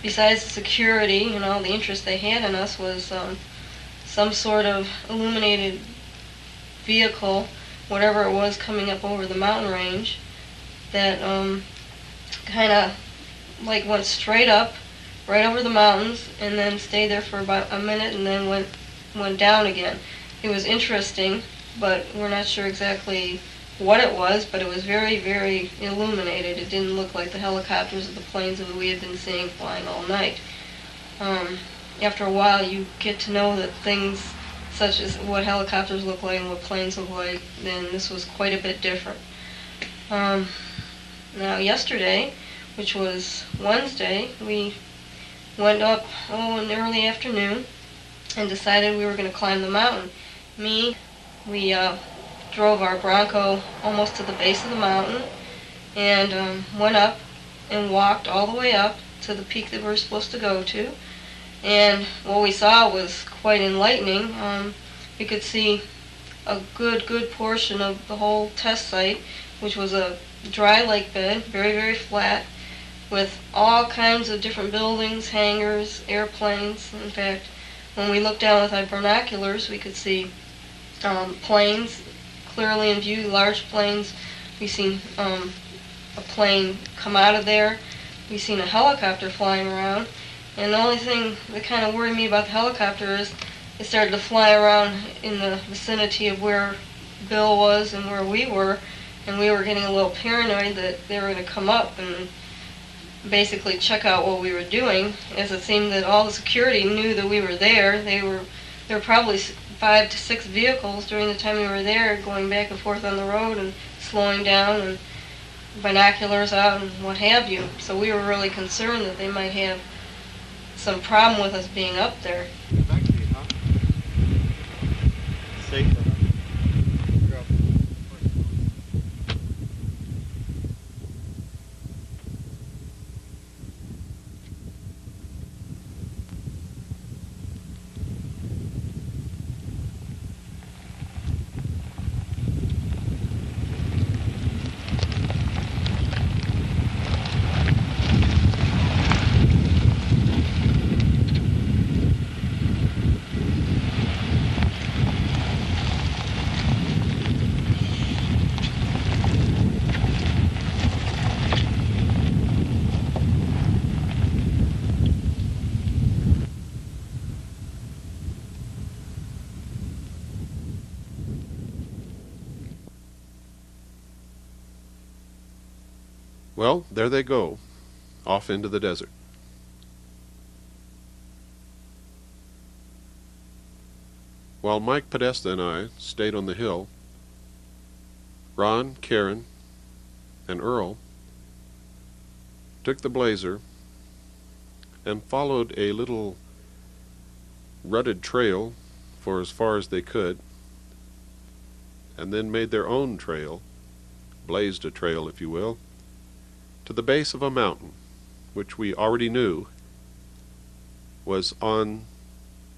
besides the security and all the interest they had in us, was some sort of illuminated vehicle, whatever it was, coming up over the mountain range that kind of like went straight up, right over the mountains, and then stayed there for about a minute and then went down again. It was interesting, but we're not sure exactly what it was, but it was very, very illuminated. It didn't look like the helicopters or the planes that we had been seeing flying all night. After a while, you get to know that things such as what helicopters look like and what planes look like, then this was quite a bit different. Now yesterday, which was Wednesday, we went up in the early afternoon and decided we were going to climb the mountain. We drove our Bronco almost to the base of the mountain and went up and walked all the way up to the peak that we were supposed to go to. And what we saw was quite enlightening. We could see a good portion of the whole test site, which was a dry lake bed, very, very flat, with all kinds of different buildings, hangars, airplanes. In fact, when we looked down with our binoculars, we could see planes clearly in view, large planes. We seen a plane come out of there. We seen a helicopter flying around. And the only thing that kind of worried me about the helicopter is it started to fly around in the vicinity of where Bill was and where we were, and we were getting a little paranoid that they were going to come up and basically check out what we were doing, as it seemed that all the security knew that we were there. There were probably 5 to 6 vehicles during the time we were there, going back and forth on the road and slowing down, and binoculars out and what have you. So we were really concerned that they might have some problem with us being up there. Safe. Well, there they go, off into the desert. While Mike Podesta and I stayed on the hill, Ron, Karen, and Earl took the Blazer and followed a little rutted trail for as far as they could, and then made their own trail, blazed a trail if you will, to the base of a mountain, which we already knew was on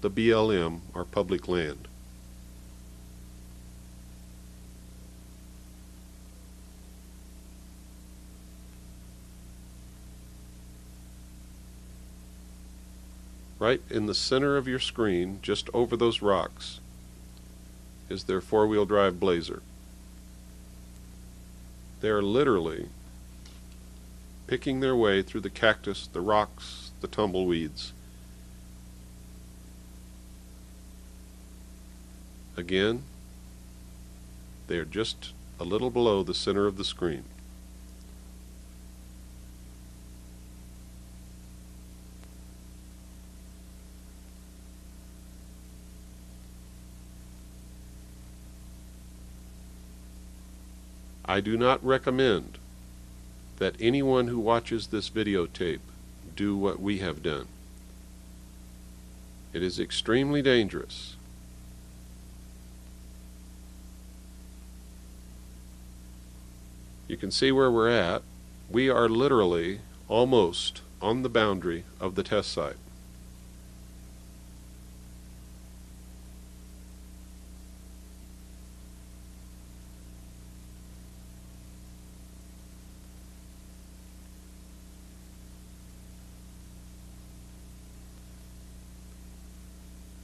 the BLM, or public land. Right in the center of your screen, just over those rocks, is their four-wheel drive Blazer. They are literally picking their way through the cactus, the rocks, the tumbleweeds. Again, they are just a little below the center of the screen. I do not recommend that anyone who watches this videotape do what we have done. It is extremely dangerous. You can see where we're at. We are literally almost on the boundary of the test site.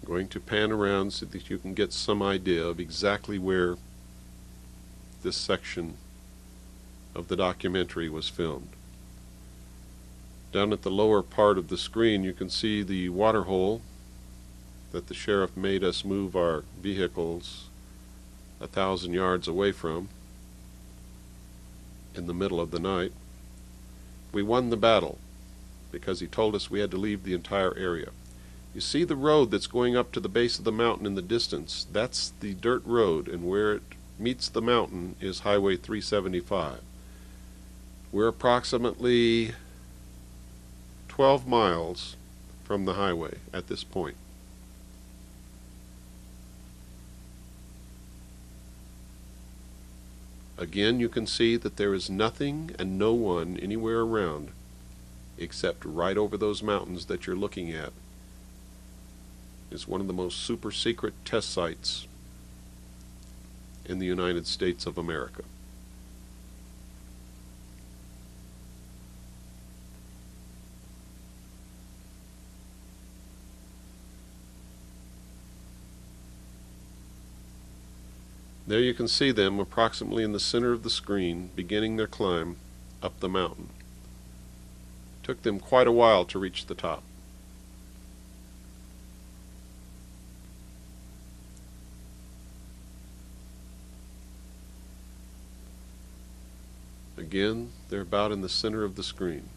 I'm going to pan around so that you can get some idea of exactly where this section of the documentary was filmed. Down at the lower part of the screen you can see the water hole that the sheriff made us move our vehicles 1,000 yards away from in the middle of the night. We won the battle because he told us we had to leave the entire area. You see the road that's going up to the base of the mountain in the distance? That's the dirt road, and where it meets the mountain is Highway 375. We're approximately 12 miles from the highway at this point. Again, you can see that there is nothing and no one anywhere around except right over those mountains that you're looking at. It's one of the most super secret test sites in the United States of America. There you can see them approximately in the center of the screen, beginning their climb up the mountain. It took them quite a while to reach the top. Again, they're about in the center of the screen.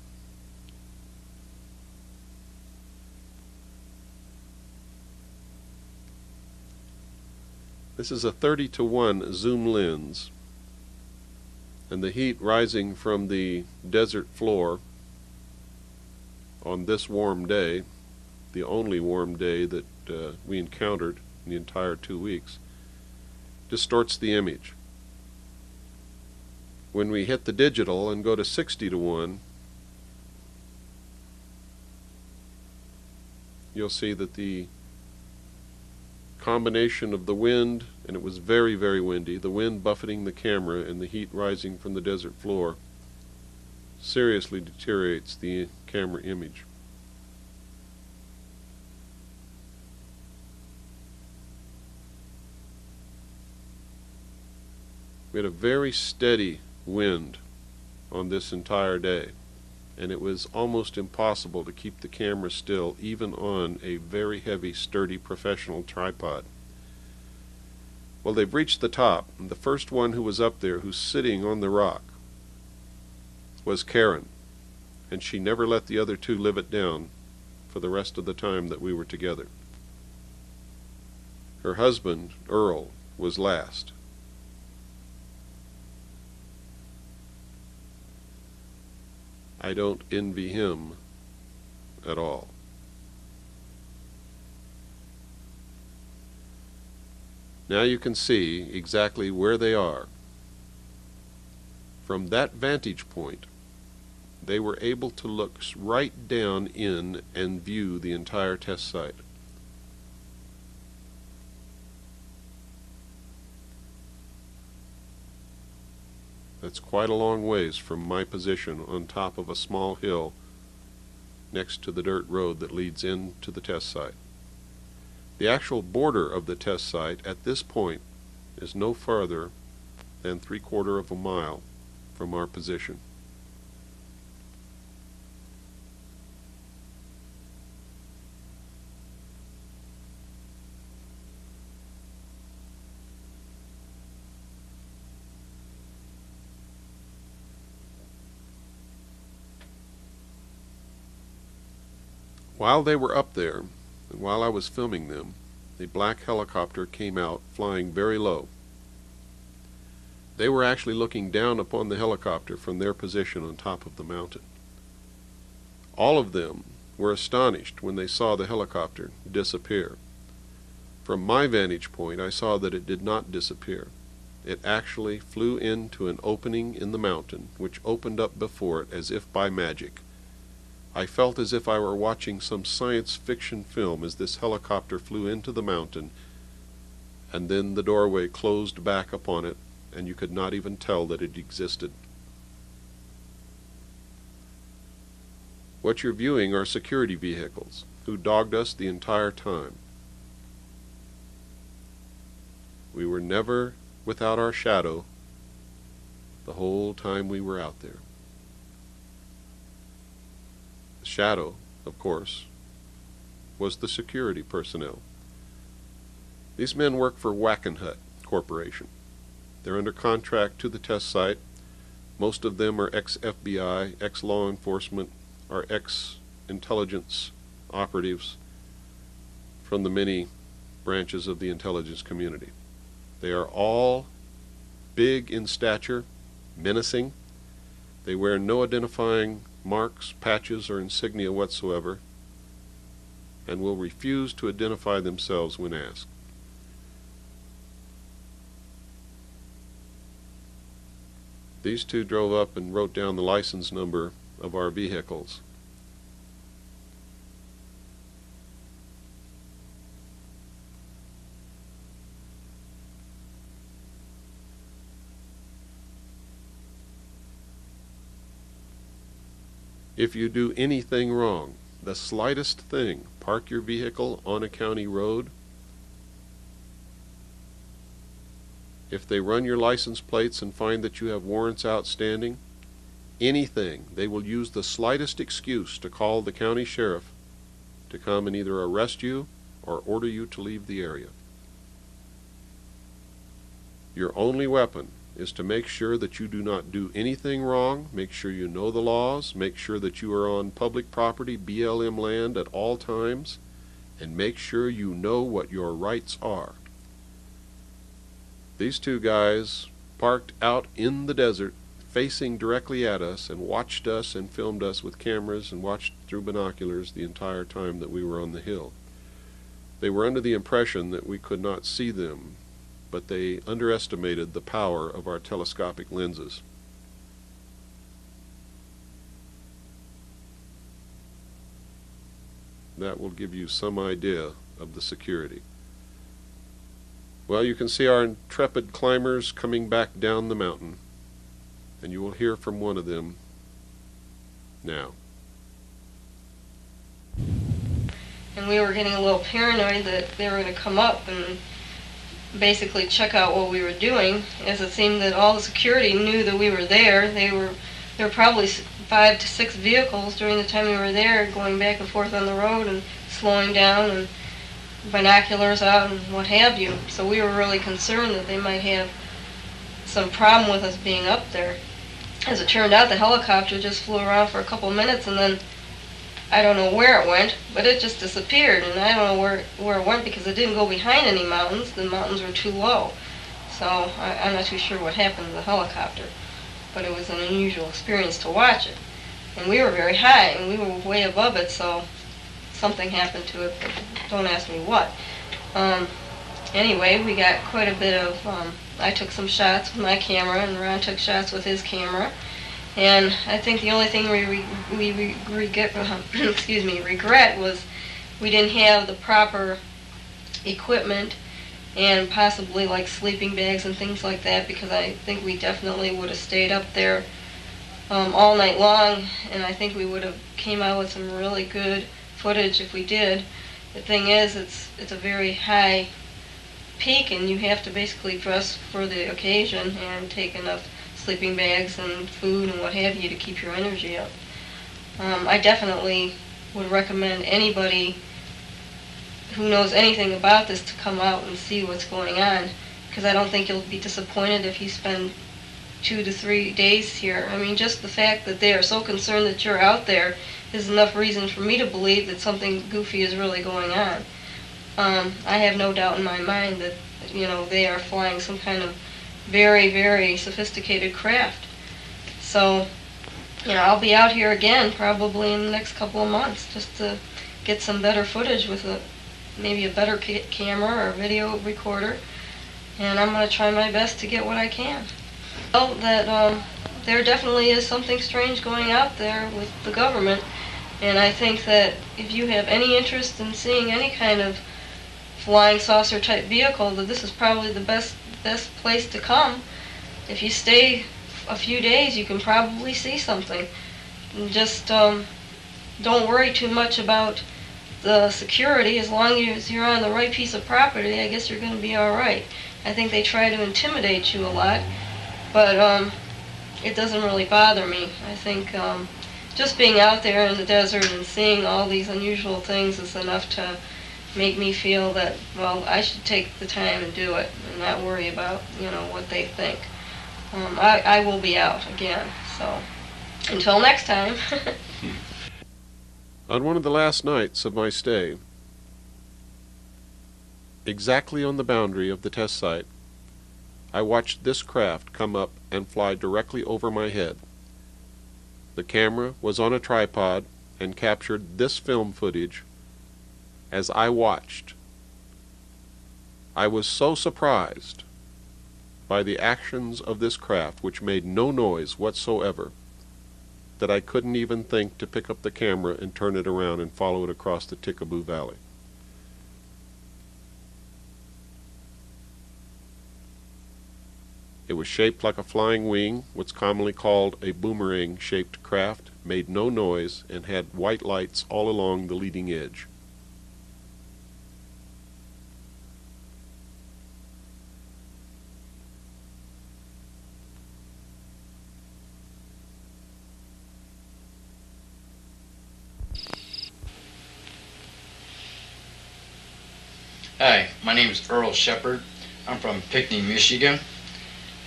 This is a 30-to-1 zoom lens, and the heat rising from the desert floor on this warm day, the only warm day that we encountered in the entire 2 weeks, distorts the image. When we hit the digital and go to 60-to-1, you'll see that the combination of the wind, and it was very, very windy, the wind buffeting the camera and the heat rising from the desert floor seriously deteriorates the camera image. We had a very steady wind on this entire day, and it was almost impossible to keep the camera still even on a very heavy, sturdy professional tripod. Well, they've reached the top, and the first one who was up there, who's sitting on the rock, was Karen, and she never let the other two live it down for the rest of the time that we were together. Her husband, Earl, was last. I don't envy him at all. Now you can see exactly where they are. From that vantage point, they were able to look right down in and view the entire test site. That's quite a long ways from my position on top of a small hill next to the dirt road that leads into the test site. The actual border of the test site at this point is no farther than 3/4 of a mile from our position. While they were up there, and while I was filming them, the black helicopter came out flying very low. They were actually looking down upon the helicopter from their position on top of the mountain. All of them were astonished when they saw the helicopter disappear. From my vantage point, I saw that it did not disappear. It actually flew into an opening in the mountain, which opened up before it as if by magic. I felt as if I were watching some science fiction film as this helicopter flew into the mountain, and then the doorway closed back upon it, and you could not even tell that it existed. What you're viewing are security vehicles who dogged us the entire time. We were never without our shadow the whole time we were out there. The shadow, of course, was the security personnel. These men work for Wackenhut Corporation. They're under contract to the test site. Most of them are ex-FBI, ex-law enforcement, or ex-intelligence operatives from the many branches of the intelligence community. They are all big in stature, menacing. They wear no identifying marks, patches, or insignia whatsoever, and will refuse to identify themselves when asked. These two drove up and wrote down the license number of our vehicles. If you do anything wrong, the slightest thing, park your vehicle on a county road, if they run your license plates and find that you have warrants outstanding, anything, they will use the slightest excuse to call the county sheriff to come and either arrest you or order you to leave the area. Your only weapon is to make sure that you do not do anything wrong, make sure you know the laws, make sure that you are on public property, BLM land at all times, and make sure you know what your rights are. These two guys parked out in the desert, facing directly at us, and watched us and filmed us with cameras and watched through binoculars the entire time that we were on the hill. They were under the impression that we could not see them, but they underestimated the power of our telescopic lenses. That will give you some idea of the security. Well, you can see our intrepid climbers coming back down the mountain, and you will hear from one of them now. And we were getting a little paranoid that they were going to come up and basically check out what we were doing, as it seemed that all the security knew that we were there. There were probably 5 to 6 vehicles during the time we were there, going back and forth on the road and slowing down, and binoculars out and what have you. So we were really concerned that they might have some problem with us being up there. As it turned out, the helicopter just flew around for a couple of minutes, and then I don't know where it went, but it just disappeared. And I don't know where it went because it didn't go behind any mountains. The mountains were too low. So I'm not too sure what happened to the helicopter. But it was an unusual experience to watch it. And we were very high, and we were way above it, so something happened to it, but don't ask me what. Anyway, we got quite a bit of, I took some shots with my camera, and Ron took shots with his camera. And I think the only thing we regret was we didn't have the proper equipment and possibly like sleeping bags and things like that, because I think we definitely would have stayed up there all night long, and I think we would have came out with some really good footage if we did. The thing is, it's a very high peak, and you have to basically dress for the occasion and take enough sleeping bags and food and what have you to keep your energy up. I definitely would recommend anybody who knows anything about this to come out and see what's going on, because I don't think you'll be disappointed if you spend 2 to 3 days here. I mean, just the fact that they are so concerned that you're out there is enough reason for me to believe that something goofy is really going on. I have no doubt in my mind that, they are flying some kind of very, very sophisticated craft. So, I'll be out here again probably in the next couple of months just to get some better footage with maybe a better camera or video recorder, and I'm going to try my best to get what I can. Well, that there definitely is something strange going out there with the government, and I think that if you have any interest in seeing any kind of flying saucer type vehicle, that this is probably the best place to come. If you stay a few days, you can probably see something. And just don't worry too much about the security. As long as you're on the right piece of property, I guess you're going to be all right. I think they try to intimidate you a lot, but it doesn't really bother me. I think just being out there in the desert and seeing all these unusual things is enough to make me feel that, well, I should take the time and do it and not worry about, what they think. I will be out again, so until next time. On one of the last nights of my stay, exactly on the boundary of the test site, I watched this craft come up and fly directly over my head. The camera was on a tripod and captured this film footage as I watched. I was so surprised by the actions of this craft, which made no noise whatsoever, that I couldn't even think to pick up the camera and turn it around and follow it across the Tickaboo Valley. It was shaped like a flying wing, what's commonly called a boomerang-shaped craft, made no noise, and had white lights all along the leading edge. Hi, my name is Earl Shepard. I'm from Pinckney, Michigan,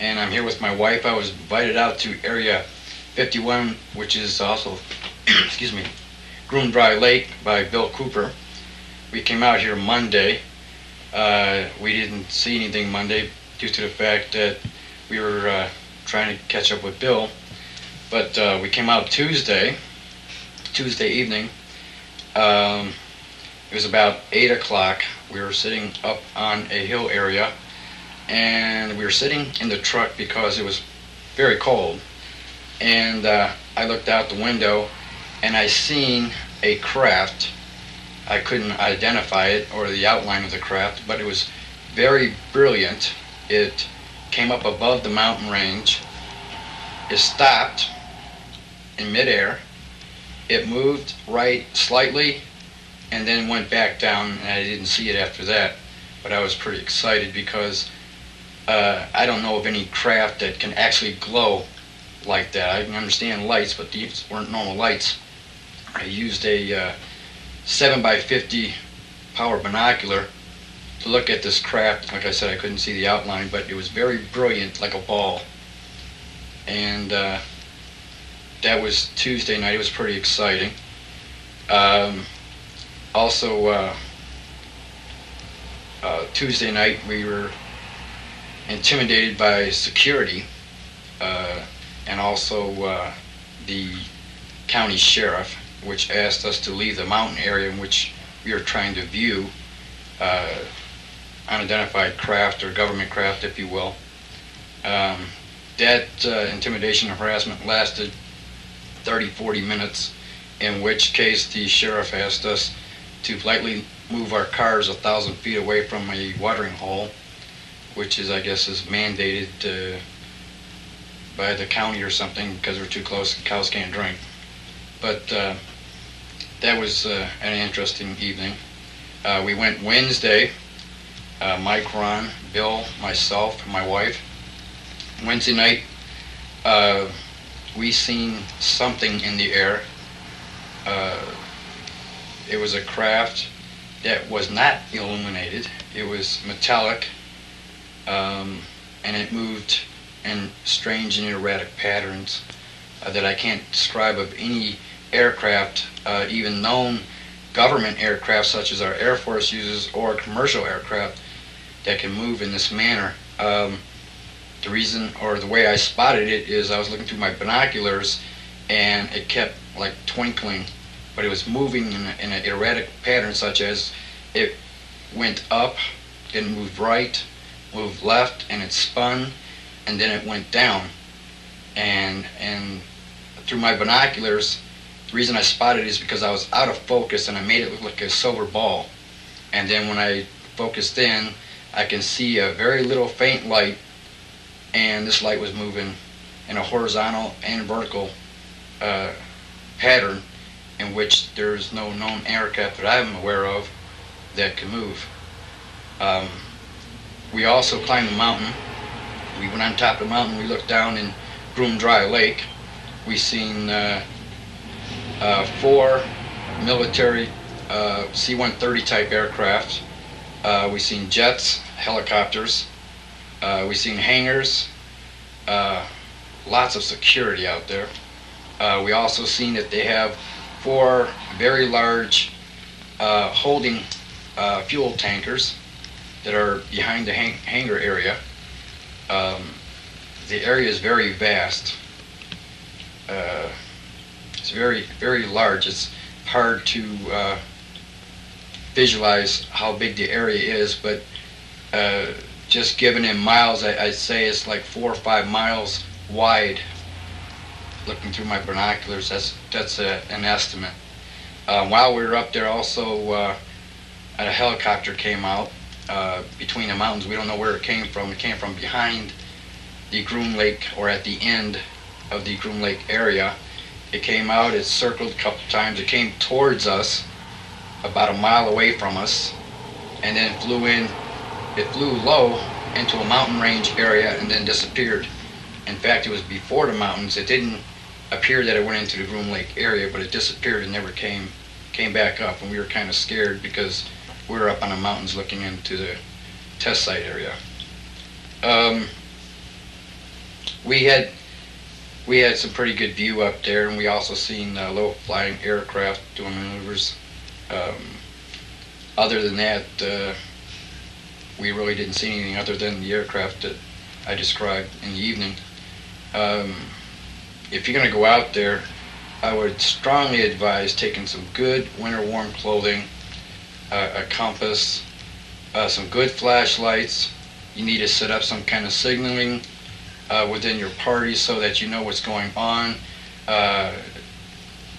and I'm here with my wife. I was invited out to Area 51, which is also, excuse me, Groom Dry Lake by Bill Cooper. We came out here Monday. We didn't see anything Monday due to the fact that we were trying to catch up with Bill, but we came out Tuesday evening. It was about 8 o'clock. We were sitting up on a hill area, and we were sitting in the truck because it was very cold. And I looked out the window, and I seen a craft. I couldn't identify it or the outline of the craft, but it was very brilliant. It came up above the mountain range. It stopped in midair. It moved right slightly and then went back down, and I didn't see it after that. But I was pretty excited because I don't know of any craft that can actually glow like that. I can understand lights, but these weren't normal lights. I used a 7x50 power binocular to look at this craft. Like I said, I couldn't see the outline, but it was very brilliant, like a ball. And that was Tuesday night. It was pretty exciting. Also, Tuesday night we were intimidated by security and also the county sheriff, which asked us to leave the mountain area in which we were trying to view unidentified craft or government craft, if you will. That intimidation and harassment lasted 30-40 minutes, in which case the sheriff asked us to politely move our cars 1,000 feet away from a watering hole, which is, I guess, is mandated by the county or something because we're too close and cows can't drink. But that was an interesting evening. We went Wednesday, Mike, Ron, Bill, myself, and my wife. Wednesday night, we seen something in the air. It was a craft that was not illuminated. It was metallic, and it moved in strange and erratic patterns that I can't describe of any aircraft, even known government aircraft such as our Air Force uses, or commercial aircraft that can move in this manner. The reason, or the way I spotted it, is I was looking through my binoculars and it kept like twinkling, but it was moving in an erratic pattern, such as it went up, then moved right, moved left, and it spun, and then it went down. And through my binoculars, the reason I spotted it is because I was out of focus and I made it look like a silver ball. And then when I focused in, I can see a very little faint light, and this light was moving in a horizontal and vertical pattern, in which there's no known aircraft that I'm aware of that can move. We also climbed the mountain. We went on top of the mountain. We looked down in Groom Dry Lake. We seen 4 military C-130 type aircraft. We seen jets, helicopters. We seen hangars. Lots of security out there. We also seen that they have 4 very large holding fuel tankers that are behind the hangar area. The area is very vast. It's very, very large. It's hard to visualize how big the area is, but just given in miles, I'd say it's like 4 or 5 miles wide. Looking through my binoculars, that's an estimate. While we were up there, also a helicopter came out between the mountains. We don't know where it came from. It came from behind the Groom Lake, or at the end of the Groom Lake area. It came out, it circled a couple times, it came towards us about a mile away from us, and then flew in. It flew low into a mountain range area and then disappeared. In fact, it was before the mountains. It didn't appear that it went into the Groom Lake area, but it disappeared and never came back up, and we were kind of scared because we were up on the mountains looking into the test site area. We had some pretty good view up there, and we also seen low-flying aircraft doing maneuvers. Other than that, we really didn't see anything other than the aircraft that I described in the evening. If you're going to go out there, I would strongly advise taking some good winter warm clothing, a compass, some good flashlights. You need to set up some kind of signaling within your party so that you know what's going on,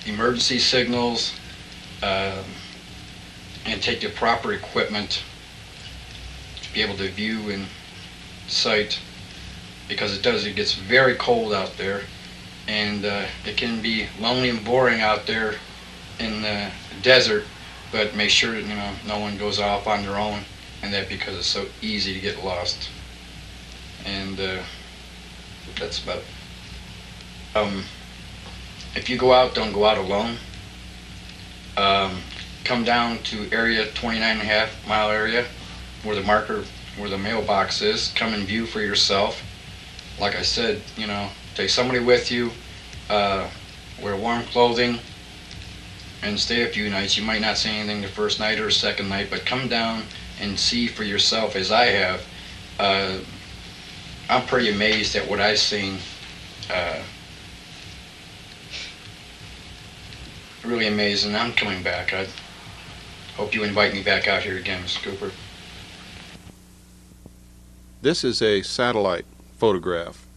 emergency signals, and take the proper equipment to be able to view in sight, because it gets very cold out there, and it can be lonely and boring out there in the desert, but make sure that no one goes off on their own, and that because it's so easy to get lost. And that's about it. If you go out, don't go out alone. Come down to area 29.5 mile area where the mailbox is. Come and view for yourself. Like I said, take somebody with you, wear warm clothing, and stay a few nights. You might not see anything the first night or second night, but come down and see for yourself, as I have. I'm pretty amazed at what I've seen. Really amazing. I'm coming back. I hope you invite me back out here again, Mr. Cooper. This is a satellite photograph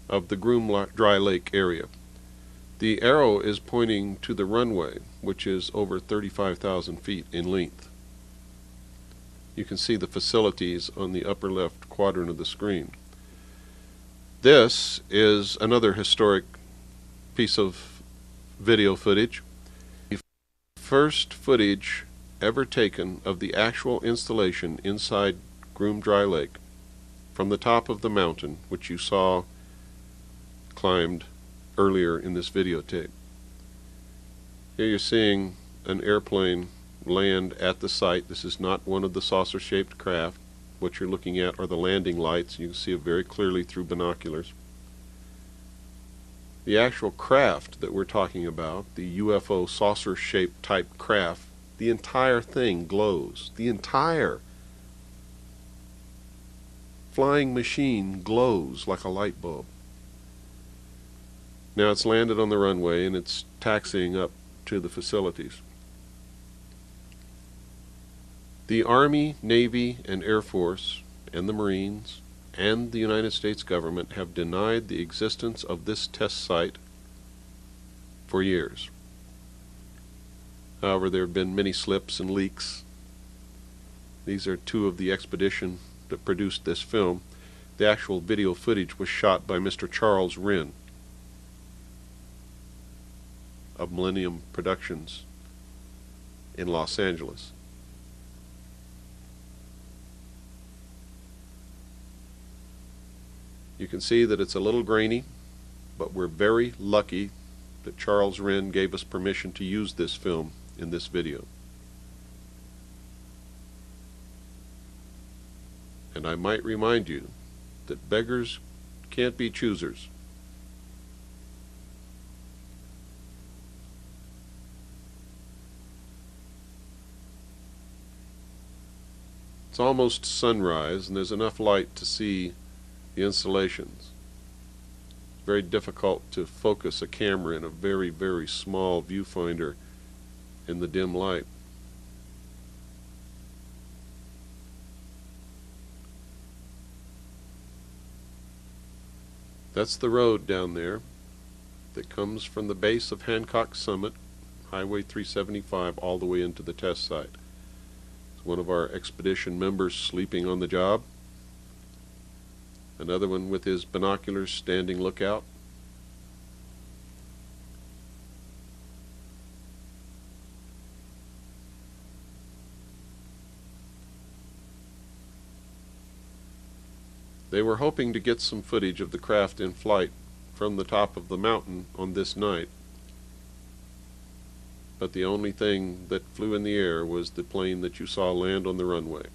of the Groom Dry Lake area. The arrow is pointing to the runway, which is over 35,000 feet in length. You can see the facilities on the upper left quadrant of the screen. This is another historic piece of video footage. The first footage ever taken of the actual installation inside Groom Dry Lake from the top of the mountain, which you saw climbed earlier in this videotape. Here you're seeing an airplane land at the site. This is not one of the saucer-shaped craft. What you're looking at are the landing lights. You can see it very clearly through binoculars. The actual craft that we're talking about, the UFO saucer-shaped type craft, the entire thing glows. The entire flying machine glows like a light bulb. Now it's landed on the runway and it's taxiing up to the facilities. The Army, Navy, and Air Force, and the Marines, and the United States government have denied the existence of this test site for years. However, there have been many slips and leaks. These are two of the expedition that produced this film. The actual video footage was shot by Mr. Charles Wren of Millennium Productions in Los Angeles. You can see that it's a little grainy, but we're very lucky that Charles Wren gave us permission to use this film in this video. And I might remind you that beggars can't be choosers. It's almost sunrise and there's enough light to see the installations. very difficult to focus a camera in a very, very small viewfinder in the dim light. That's the road down there that comes from the base of Hancock Summit, Highway 375, all the way into the test site. It's one of our expedition members sleeping on the job. Another one with his binoculars standing lookout. They were hoping to get some footage of the craft in flight from the top of the mountain on this night, but the only thing that flew in the air was the plane that you saw land on the runway.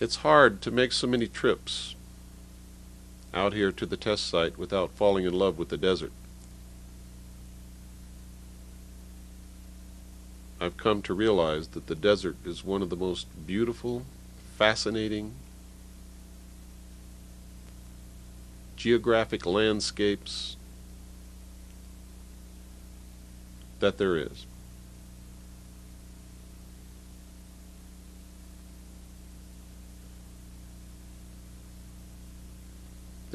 It's hard to make so many trips out here to the test site without falling in love with the desert. I've come to realize that the desert is one of the most beautiful, fascinating geographic landscapes that there is.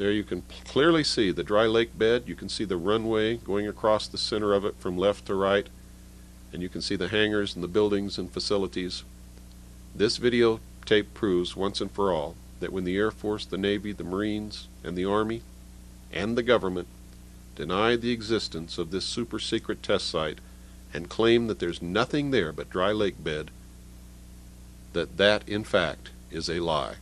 There you can clearly see the dry lake bed. You can see the runway going across the center of it from left to right. And you can see the hangars and the buildings and facilities. This videotape proves once and for all that when the Air Force, the Navy, the Marines, and the Army, and the government deny the existence of this super secret test site and claim that there's nothing there but dry lake bed, that in fact is a lie.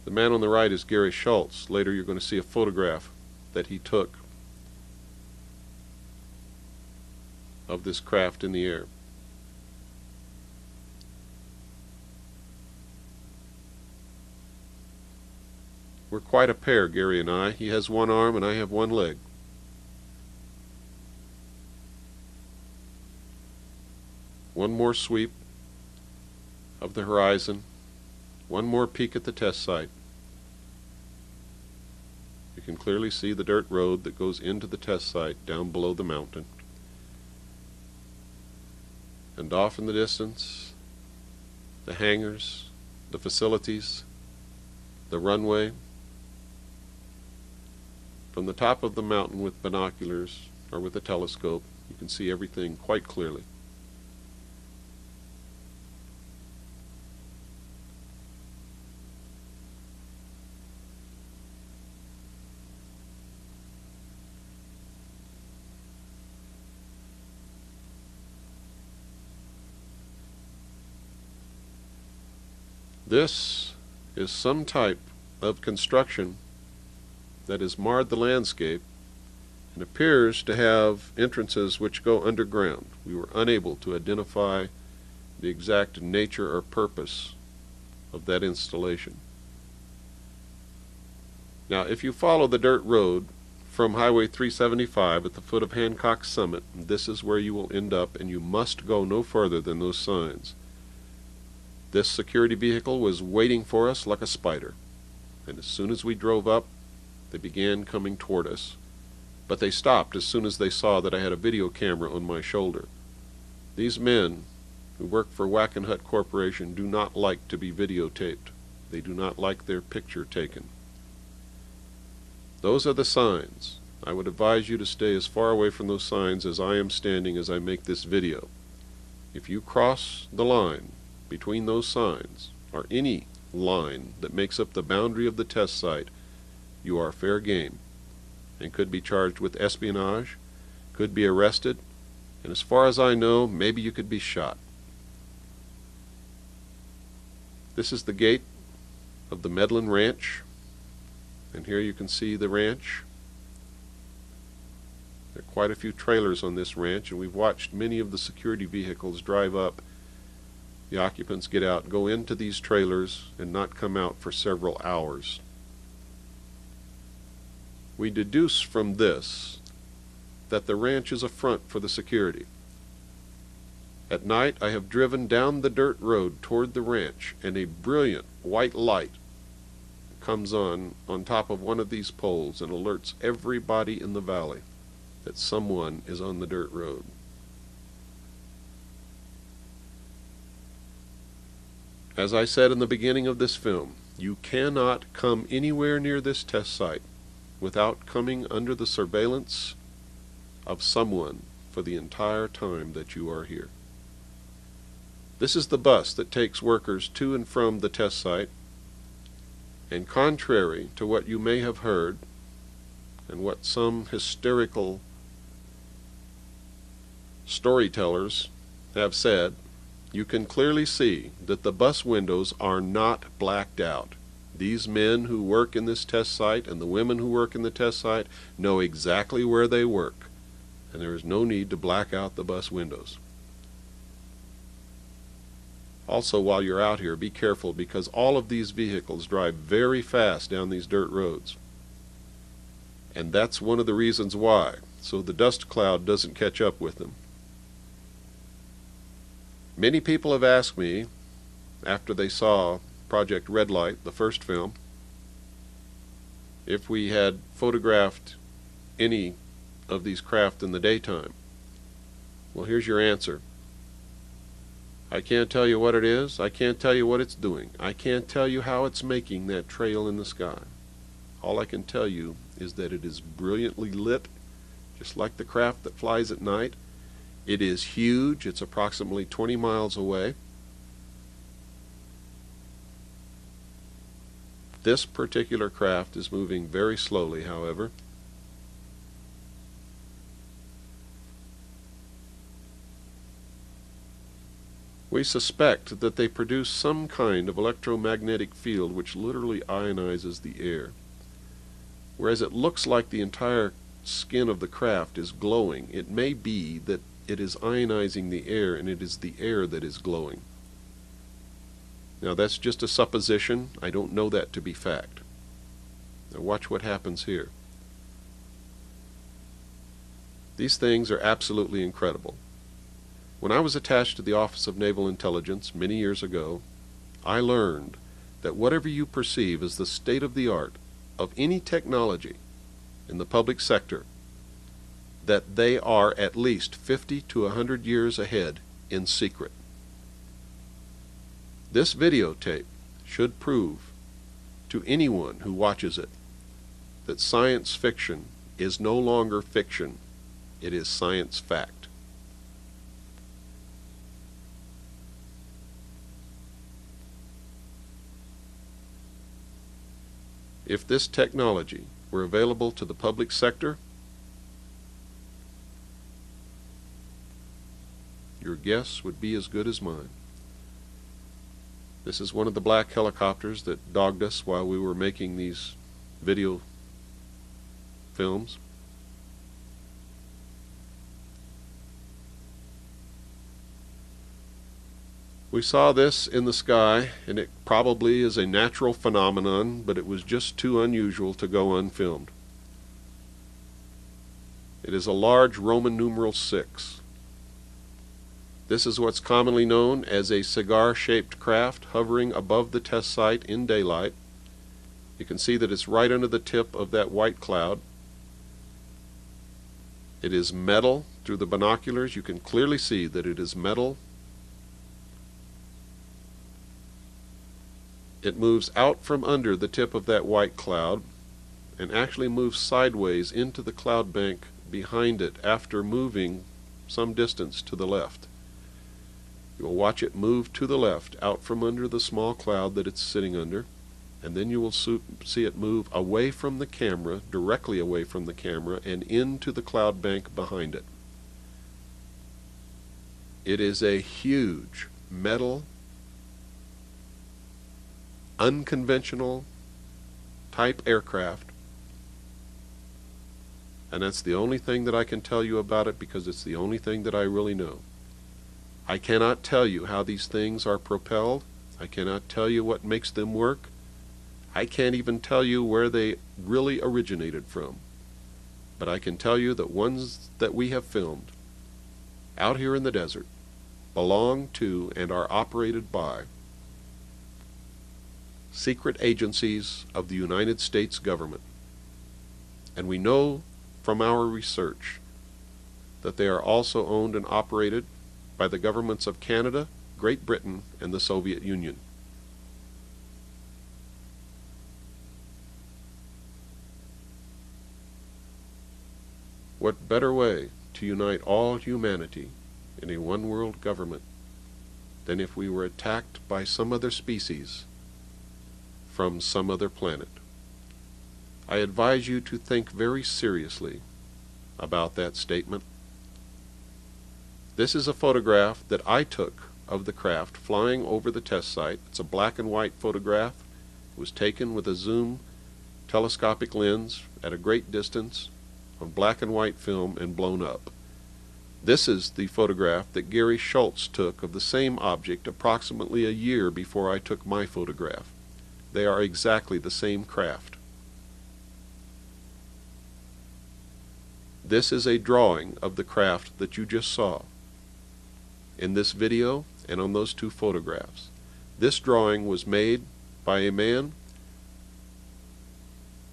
The man on the right is Gary Schultz. Later you're going to see a photograph that he took of this craft in the air. We're quite a pair, Gary and I. He has one arm and I have one leg. One more sweep of the horizon, one more peek at the test site. You can clearly see the dirt road that goes into the test site down below the mountain. And off in the distance, the hangars, the facilities, the runway. From the top of the mountain with binoculars or with a telescope, you can see everything quite clearly. This is some type of construction that has marred the landscape and appears to have entrances which go underground. We were unable to identify the exact nature or purpose of that installation. Now, if you follow the dirt road from Highway 375 at the foot of Hancock Summit, this is where you will end up, and you must go no further than those signs. This security vehicle was waiting for us like a spider, and as soon as we drove up, they began coming toward us. But they stopped as soon as they saw that I had a video camera on my shoulder. These men who work for Wackenhut Corporation do not like to be videotaped. They do not like their picture taken. Those are the signs. I would advise you to stay as far away from those signs as I am standing as I make this video. If you cross the line between those signs, or any line that makes up the boundary of the test site, you are fair game and could be charged with espionage, could be arrested, and as far as I know, maybe you could be shot. This is the gate of the Medlin Ranch, and here you can see the ranch. There are quite a few trailers on this ranch, and we've watched many of the security vehicles drive up. The occupants get out, go into these trailers, and not come out for several hours. We deduce from this that the ranch is a front for the security. At night I have driven down the dirt road toward the ranch, and a brilliant white light comes on top of one of these poles and alerts everybody in the valley that someone is on the dirt road. As I said in the beginning of this film, you cannot come anywhere near this test site without coming under the surveillance of someone for the entire time that you are here. This is the bus that takes workers to and from the test site, and contrary to what you may have heard and what some hysterical storytellers have said, you can clearly see that the bus windows are not blacked out. These men who work in this test site and the women who work in the test site know exactly where they work, and there is no need to black out the bus windows. Also, while you're out here, be careful, because all of these vehicles drive very fast down these dirt roads. And that's one of the reasons why, so the dust cloud doesn't catch up with them. Many people have asked me, after they saw Project Redlight, the first film, if we had photographed any of these craft in the daytime. Well, here's your answer. I can't tell you what it is. I can't tell you what it's doing. I can't tell you how it's making that trail in the sky. All I can tell you is that it is brilliantly lit, just like the craft that flies at night. It is huge. It's approximately 20 miles away. This particular craft is moving very slowly, however. We suspect that they produce some kind of electromagnetic field which literally ionizes the air. Whereas it looks like the entire skin of the craft is glowing, it may be that it is ionizing the air, and it is the air that is glowing. Now that's just a supposition. I don't know that to be fact. Now watch what happens here. These things are absolutely incredible. When I was attached to the Office of Naval Intelligence many years ago, I learned that whatever you perceive as the state of the art of any technology in the public sector, that they are at least 50 to 100 years ahead in secret. This videotape should prove to anyone who watches it that science fiction is no longer fiction, it is science fact. If this technology were available to the public sector, your guess would be as good as mine. This is one of the black helicopters that dogged us while we were making these video films. We saw this in the sky, and it probably is a natural phenomenon, but it was just too unusual to go unfilmed. It is a large Roman numeral 6. This is what's commonly known as a cigar-shaped craft hovering above the test site in daylight. You can see that it's right under the tip of that white cloud. It is metal. Through the binoculars you can clearly see that it is metal. It moves out from under the tip of that white cloud and actually moves sideways into the cloud bank behind it after moving some distance to the left. You will watch it move to the left out from under the small cloud that it's sitting under, and then you will see it move away from the camera, directly away from the camera, and into the cloud bank behind it. It is a huge metal, unconventional type aircraft, and that's the only thing that I can tell you about it, because it's the only thing that I really know. I cannot tell you how these things are propelled. I cannot tell you what makes them work. I can't even tell you where they really originated from. but I can tell you that ones that we have filmed out here in the desert belong to and are operated by secret agencies of the United States government. And we know from our research that they are also owned and operated by the governments of Canada, Great Britain, and the Soviet Union. What better way to unite all humanity in a one-world government than if we were attacked by some other species from some other planet? I advise you to think very seriously about that statement. This is a photograph that I took of the craft flying over the test site. It's a black and white photograph. It was taken with a zoom telescopic lens at a great distance of black and white film and blown up. This is the photograph that Gary Schultz took of the same object approximately a year before I took my photograph. They are exactly the same craft. This is a drawing of the craft that you just saw in this video and on those two photographs. This drawing was made by a man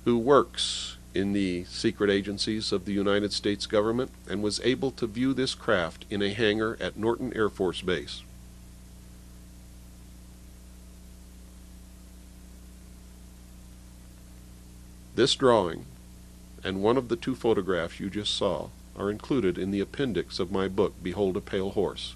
who works in the secret agencies of the United States government and was able to view this craft in a hangar at Norton Air Force Base. This drawing and one of the two photographs you just saw are included in the appendix of my book, Behold a Pale Horse.